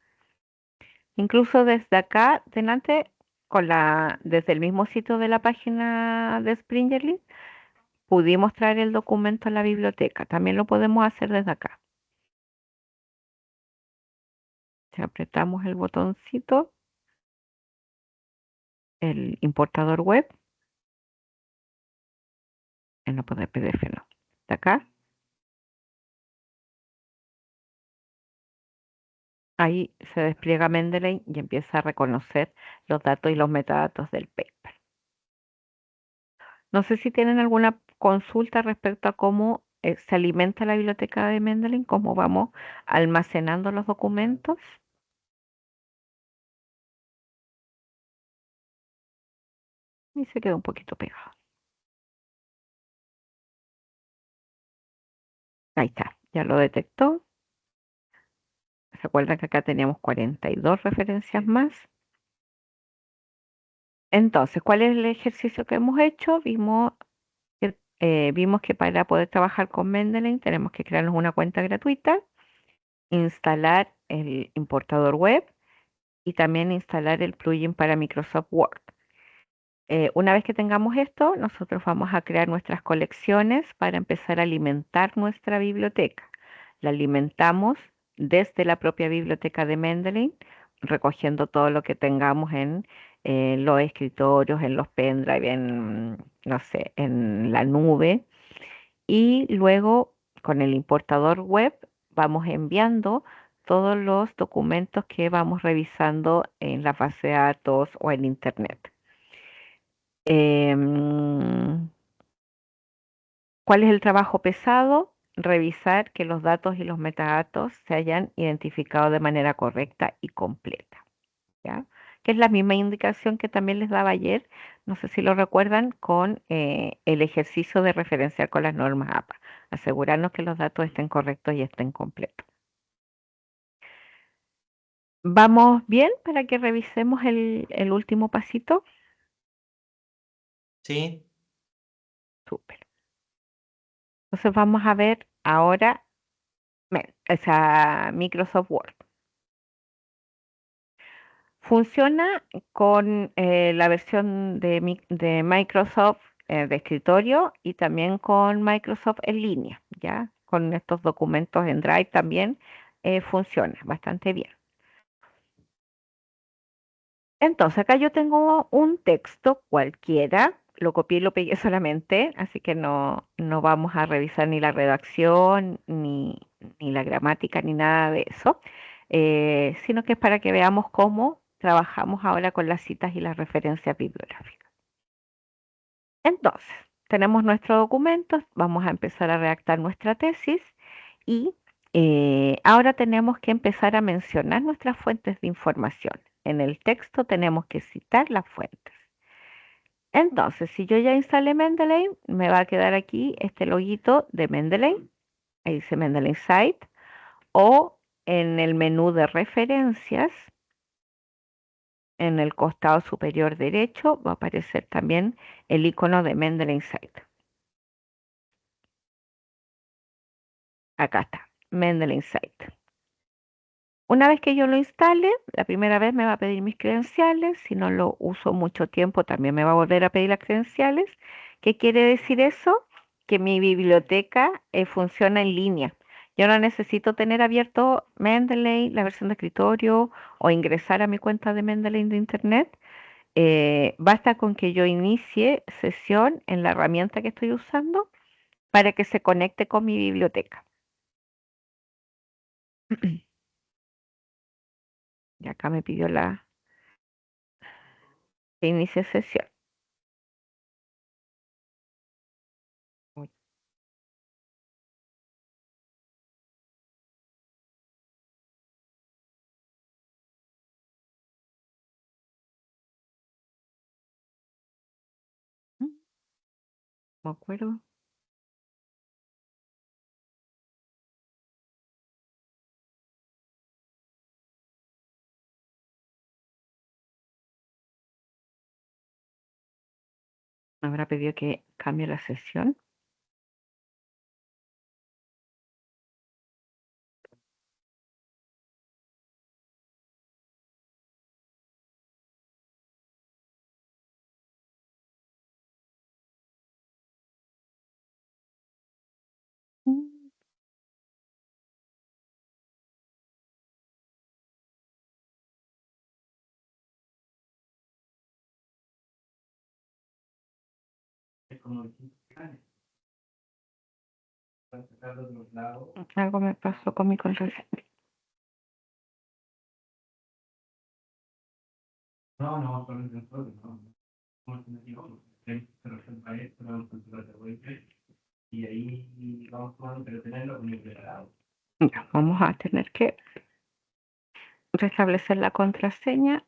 Incluso desde acá, delante, desde el mismo sitio de la página de Springerly, pudimos traer el documento a la biblioteca. También lo podemos hacer desde acá. Si apretamos el botoncito, el importador web, no puede PDF, no. De acá, ahí se despliega Mendeley y empieza a reconocer los datos y los metadatos del paper. No sé si tienen alguna consulta respecto a cómo se alimenta la biblioteca de Mendeley, cómo vamos almacenando los documentos. Y se quedó un poquito pegado. Ahí está, ya lo detectó. ¿Se acuerdan que acá teníamos 42 referencias más? Entonces, ¿cuál es el ejercicio que hemos hecho? Vimos que para poder trabajar con Mendeley tenemos que crearnos una cuenta gratuita, instalar el importador web y también instalar el plugin para Microsoft Word. Una vez que tengamos esto, nosotros vamos a crear nuestras colecciones para empezar a alimentar nuestra biblioteca. La alimentamos desde la propia biblioteca de Mendeley, recogiendo todo lo que tengamos en los escritorios, en los pendrive, no sé, en la nube. Y luego con el importador web vamos enviando todos los documentos que vamos revisando en la base de datos o en Internet. Em, ¿Cuál es el trabajo pesado? Revisar que los datos y los metadatos se hayan identificado de manera correcta y completa, ¿ya? Que es la misma indicación que también les daba ayer, no sé si lo recuerdan, con el ejercicio de referenciar con las normas APA. Asegurarnos que los datos estén correctos y estén completos. ¿Vamos bien para que revisemos el último pasito? Sí, Súper. Entonces vamos a ver ahora esa Microsoft Word. Funciona con la versión de Microsoft de escritorio y también con Microsoft en línea, ¿ya? con estos documentos en Drive también funciona bastante bien. Entonces, acá yo tengo un texto cualquiera, lo copié y lo pegué solamente, así que no vamos a revisar ni la redacción, ni la gramática, ni nada de eso, sino que es para que veamos cómo trabajamos ahora con las citas y las referencias bibliográficas. Entonces, tenemos nuestro documento, vamos a empezar a redactar nuestra tesis y ahora tenemos que empezar a mencionar nuestras fuentes de información. En el texto tenemos que citar las fuentes. Entonces, si yo ya instalé Mendeley, me va a quedar aquí este loguito de Mendeley, ahí dice Mendeley Site, o en el menú de referencias, en el costado superior derecho, va a aparecer también el icono de Mendeley Site. Acá está, Mendeley Site. Una vez que yo lo instale, la primera vez me va a pedir mis credenciales. Si no lo uso mucho tiempo, también me va a volver a pedir las credenciales. ¿Qué quiere decir eso? Que mi biblioteca funciona en línea. Yo no necesito tener abierto Mendeley, la versión de escritorio, o ingresar a mi cuenta de Mendeley de internet. Basta con que yo inicie sesión en la herramienta que estoy usando para que se conecte con mi biblioteca. Y acá me pidió que inicie sesión. Uy, no me acuerdo. Me habrá pedido que cambie la sesión. Mm, Algo me pasó con mi contraseña. Ya, vamos a tener que restablecer la contraseña.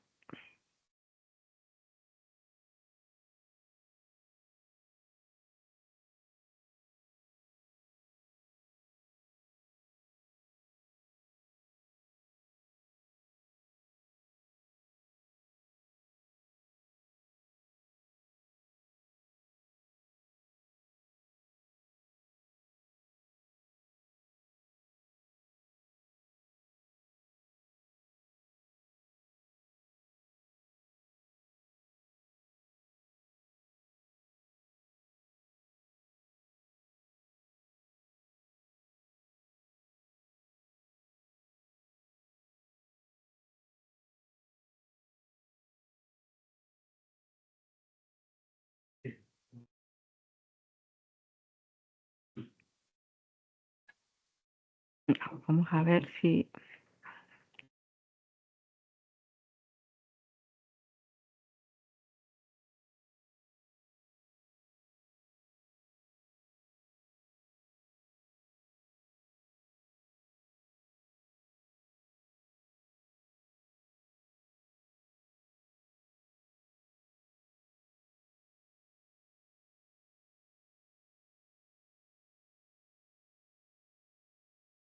Vamos a ver si...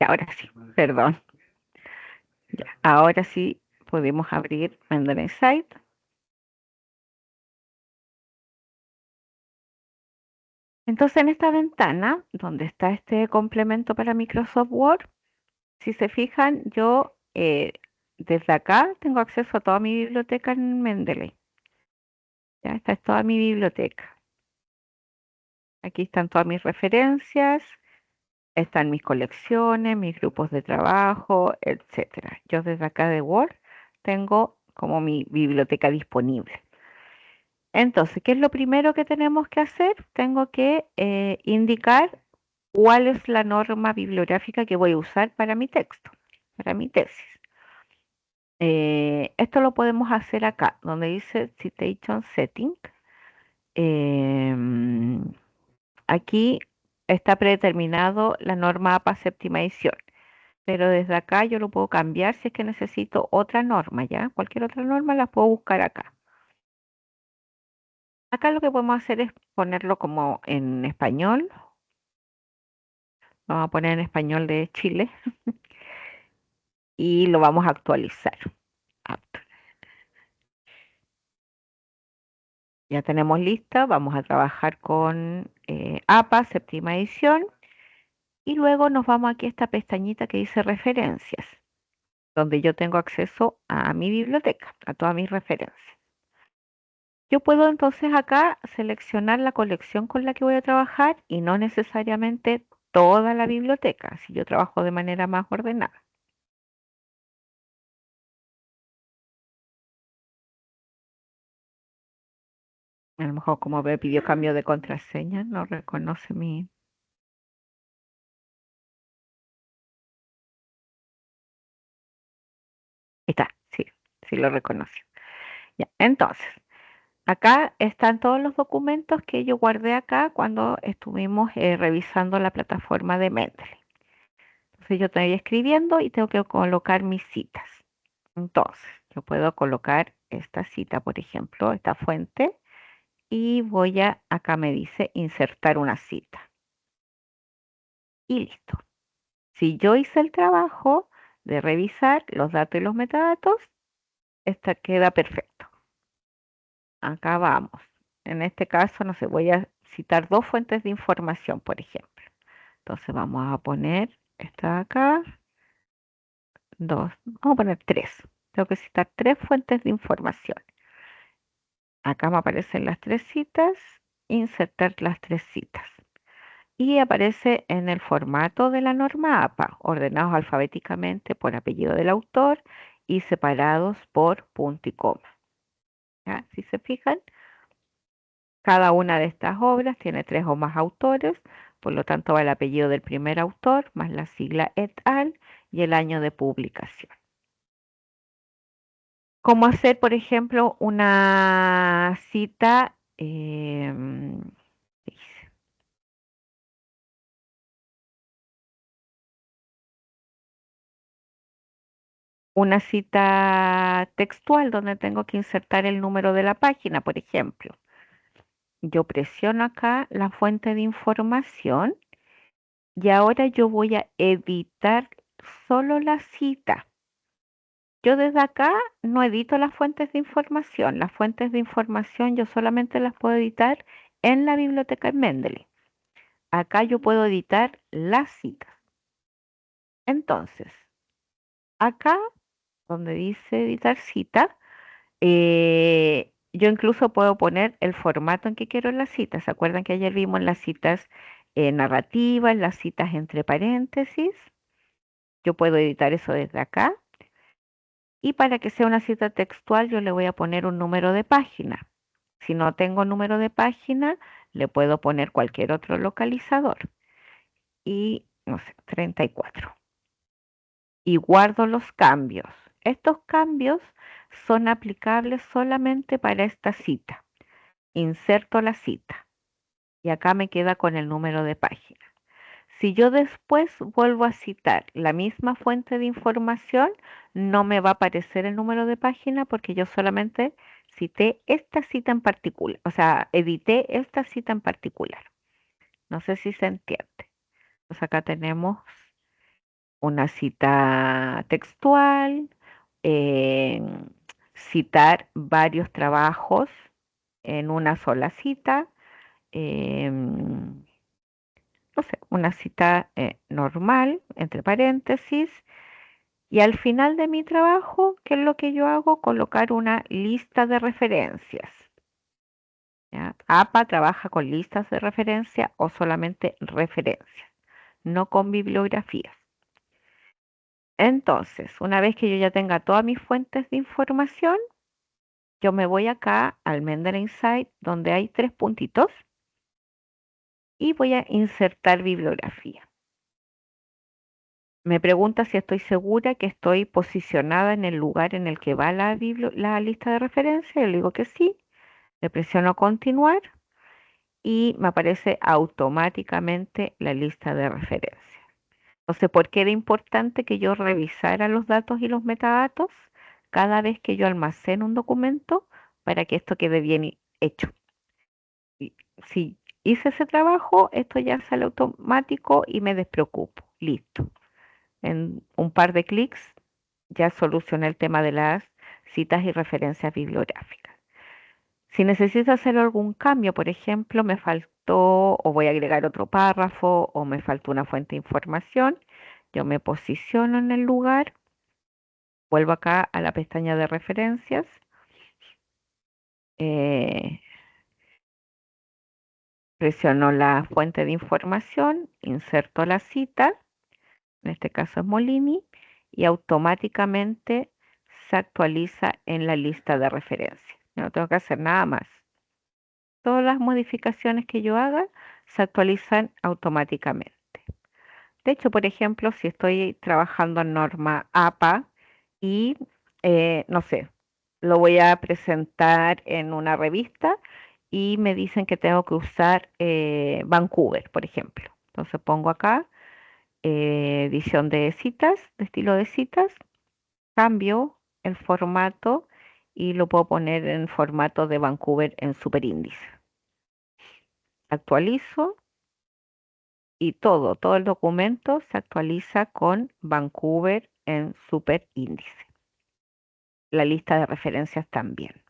Ahora sí, perdón. Ya, ahora sí podemos abrir Mendeley Site. Entonces, en esta ventana, donde está este complemento para Microsoft Word, si se fijan, yo desde acá tengo acceso a toda mi biblioteca en Mendeley. Ya, esta es toda mi biblioteca. Aquí están todas mis referencias. Están mis colecciones, mis grupos de trabajo, etcétera. Yo desde acá de Word tengo como mi biblioteca disponible. Entonces, ¿qué es lo primero que tenemos que hacer? Tengo que indicar cuál es la norma bibliográfica que voy a usar para mi texto, para mi tesis. Esto lo podemos hacer acá, donde dice Citation Setting. Em, Aquí está predeterminado la norma APA séptima edición, pero desde acá yo lo puedo cambiar si es que necesito otra norma, ¿ya? Cualquier otra norma la puedo buscar acá. Acá lo que podemos hacer es ponerlo como en español. Vamos a poner en español de Chile y lo vamos a actualizar. Act- Ya tenemos lista, vamos a trabajar con APA séptima edición y luego nos vamos aquí a esta pestañita que dice referencias, donde yo tengo acceso a mi biblioteca, a todas mis referencias. Yo puedo entonces acá seleccionar la colección con la que voy a trabajar y no necesariamente toda la biblioteca, si yo trabajo de manera más ordenada. A lo mejor como me pidió cambio de contraseña, no reconoce mi... Ahí está, sí, sí lo reconoció. Ya, entonces, acá están todos los documentos que yo guardé acá cuando estuvimos revisando la plataforma de Mendeley. Entonces yo estoy escribiendo y tengo que colocar mis citas. Entonces, yo puedo colocar esta cita, por ejemplo, esta fuente, y voy a, acá me dice insertar una cita. Y listo. Si yo hice el trabajo de revisar los datos y los metadatos, esta queda perfecto. Acá vamos. En este caso, no sé, voy a citar dos fuentes de información, por ejemplo. Entonces vamos a poner esta de acá, dos, vamos a poner tres. Tengo que citar tres fuentes de información. Acá me aparecen las tres citas, insertar las tres citas. Y aparece en el formato de la norma APA, ordenados alfabéticamente por apellido del autor y separados por punto y coma. ¿Ya? Si se fijan, cada una de estas obras tiene tres o más autores, por lo tanto va el apellido del primer autor más la sigla et al y el año de publicación. ¿Cómo hacer, por ejemplo, una cita? Una cita textual donde tengo que insertar el número de la página, por ejemplo. Yo presiono acá la fuente de información y ahora yo voy a editar solo la cita. Yo desde acá no edito las fuentes de información. Las fuentes de información yo solamente las puedo editar en la biblioteca en Mendeley. Acá yo puedo editar las citas. Entonces, acá donde dice editar cita, yo incluso puedo poner el formato en que quiero las citas. ¿Se acuerdan que ayer vimos las citas narrativas, las citas entre paréntesis? Yo puedo editar eso desde acá. Y para que sea una cita textual, yo le voy a poner un número de página. Si no tengo número de página, le puedo poner cualquier otro localizador. Y, no sé, 34. Y guardo los cambios. Estos cambios son aplicables solamente para esta cita. Inserto la cita y acá me queda con el número de página. Si yo después vuelvo a citar la misma fuente de información, no me va a aparecer el número de página porque yo solamente cité esta cita en particular, o sea, edité esta cita en particular. No sé si se entiende. Pues acá tenemos una cita textual, eh, citar varios trabajos en una sola cita, no sé, una cita normal, entre paréntesis, y al final de mi trabajo, ¿qué es lo que yo hago? Colocar una lista de referencias. ¿Ya? APA trabaja con listas de referencia o solamente referencias. no con bibliografías. Entonces, una vez que yo ya tenga todas mis fuentes de información, yo me voy acá al Mendeley Insight, donde hay 3 puntitos, y voy a insertar bibliografía. Me pregunta si estoy segura que estoy posicionada en el lugar en el que va la lista de referencia. Yo le digo que sí, le presiono continuar y me aparece automáticamente la lista de referencia. Entonces, ¿por qué era importante que yo revisara los datos y los metadatos cada vez que yo almaceno un documento para que esto quede bien hecho? Y si hice ese trabajo, esto ya sale automático y me despreocupo. Listo. En un par de clics ya solucioné el tema de las citas y referencias bibliográficas. Si necesito hacer algún cambio, por ejemplo, me faltó o voy a agregar otro párrafo o me faltó una fuente de información, yo me posiciono en el lugar, vuelvo acá a la pestaña de referencias, eh, presiono la fuente de información, inserto la cita, en este caso es Molini, y automáticamente se actualiza en la lista de referencias. No tengo que hacer nada más. Todas las modificaciones que yo haga se actualizan automáticamente. De hecho, por ejemplo, si estoy trabajando en norma APA y, no sé, lo voy a presentar en una revista y me dicen que tengo que usar Vancouver, por ejemplo. Entonces pongo acá edición de citas, de estilo de citas, cambio el formato y lo puedo poner en formato de Vancouver en superíndice. Actualizo y todo el documento se actualiza con Vancouver en superíndice. La lista de referencias también,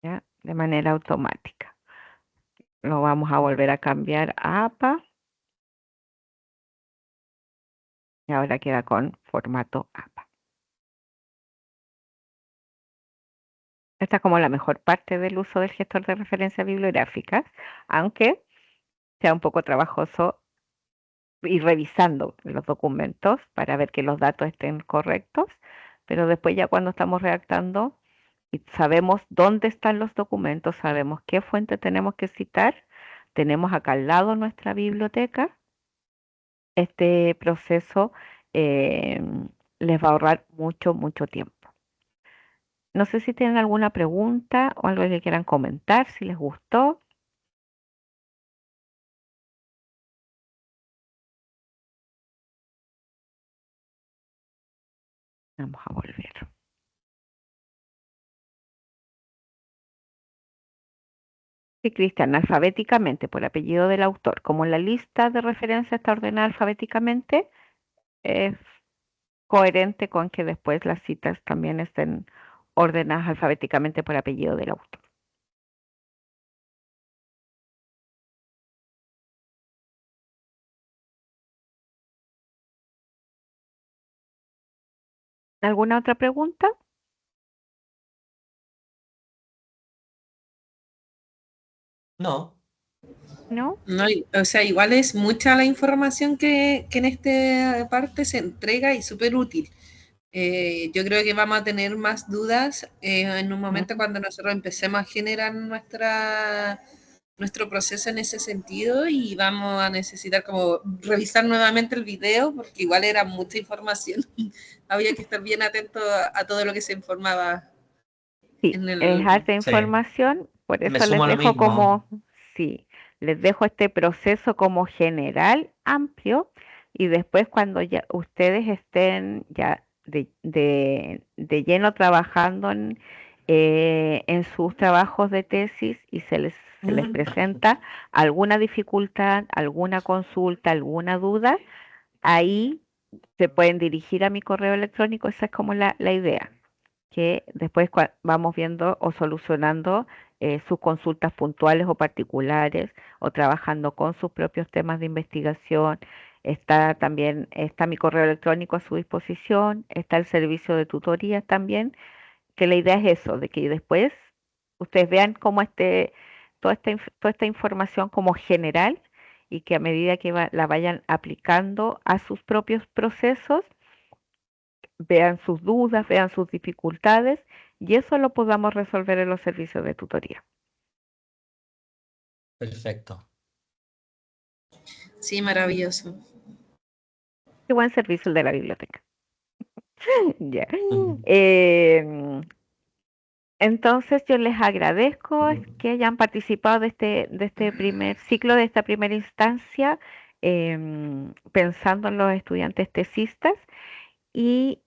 ¿ya? De manera automática. Lo vamos a volver a cambiar a APA y ahora queda con formato APA. Esta es como la mejor parte del uso del gestor de referencias bibliográficas, aunque sea un poco trabajoso ir revisando los documentos para ver que los datos estén correctos, pero después ya cuando estamos redactando y sabemos dónde están los documentos, sabemos qué fuente tenemos que citar, tenemos acá al lado nuestra biblioteca, este proceso les va a ahorrar mucho tiempo. No sé si tienen alguna pregunta o algo que quieran comentar, si les gustó. Vamos a volver. Sí, Cristian, alfabéticamente por apellido del autor. Como la lista de referencia está ordenada alfabéticamente, es coherente con que después las citas también estén ordenadas alfabéticamente por apellido del autor. ¿Alguna otra pregunta? No, ¿No? No, o sea, igual es mucha la información que en esta parte se entrega y súper útil. Yo creo que vamos a tener más dudas en un momento Ujú. cuando nosotros empecemos a generar nuestro proceso en ese sentido y vamos a necesitar como revisar nuevamente el video porque igual era mucha información. Había que estar bien atento a todo lo que se informaba Sí, en es el... harta sí, información, por me eso les sumo a lo dejo mismo. como, sí, les dejo este proceso como general, amplio, y después cuando ya ustedes estén ya de lleno trabajando en sus trabajos de tesis y se les presenta alguna dificultad, alguna consulta, alguna duda, ahí se pueden dirigir a mi correo electrónico, esa es como la idea que después vamos viendo o solucionando sus consultas puntuales o particulares o trabajando con sus propios temas de investigación. Está mi correo electrónico a su disposición, está el servicio de tutorías también, que la idea es eso, de que después ustedes vean cómo toda esta información como general y que a medida que la vayan aplicando a sus propios procesos, vean sus dudas, vean sus dificultades y eso lo podamos resolver en los servicios de tutoría. Perfecto. Sí, maravilloso. Qué buen servicio el de la biblioteca. Ya. Entonces yo les agradezco que hayan participado de este primer ciclo, de esta primera instancia, pensando en los estudiantes tesistas. Y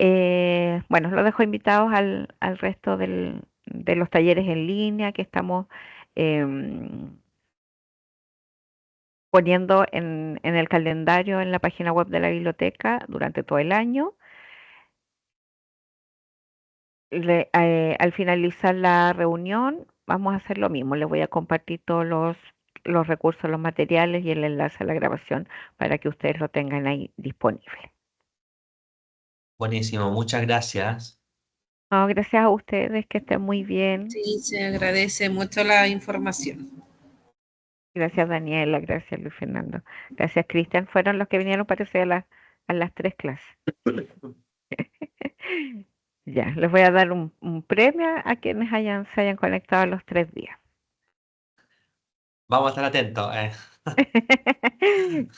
bueno, los dejo invitados al resto de los talleres en línea que estamos poniendo en el calendario en la página web de la biblioteca durante todo el año. Al finalizar la reunión, vamos a hacer lo mismo. Les voy a compartir todos los recursos, los materiales y el enlace a la grabación para que ustedes lo tengan ahí disponible. Buenísimo, muchas gracias. No, gracias a ustedes, que estén muy bien. Sí, se agradece mucho la información. Gracias Daniela, gracias Luis Fernando, gracias Cristian. Fueron los que vinieron parece a las 3 clases. Ya, les voy a dar un premio a quienes se hayan conectado los 3 días. Vamos a estar atentos.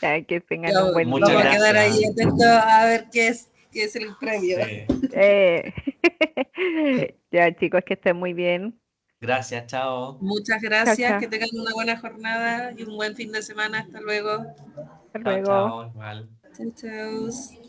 Ya, que tengan Ya, un buen Muchas vamos a día. quedar ahí gracias. atentos a ver qué es el premio. Sí. Ya chicos, que estén muy bien. Gracias, chao. Muchas Chao, gracias, chao. que tengan una buena jornada y un buen fin de semana. Hasta luego. Hasta Chao, luego. chao, igual. Chao, chao.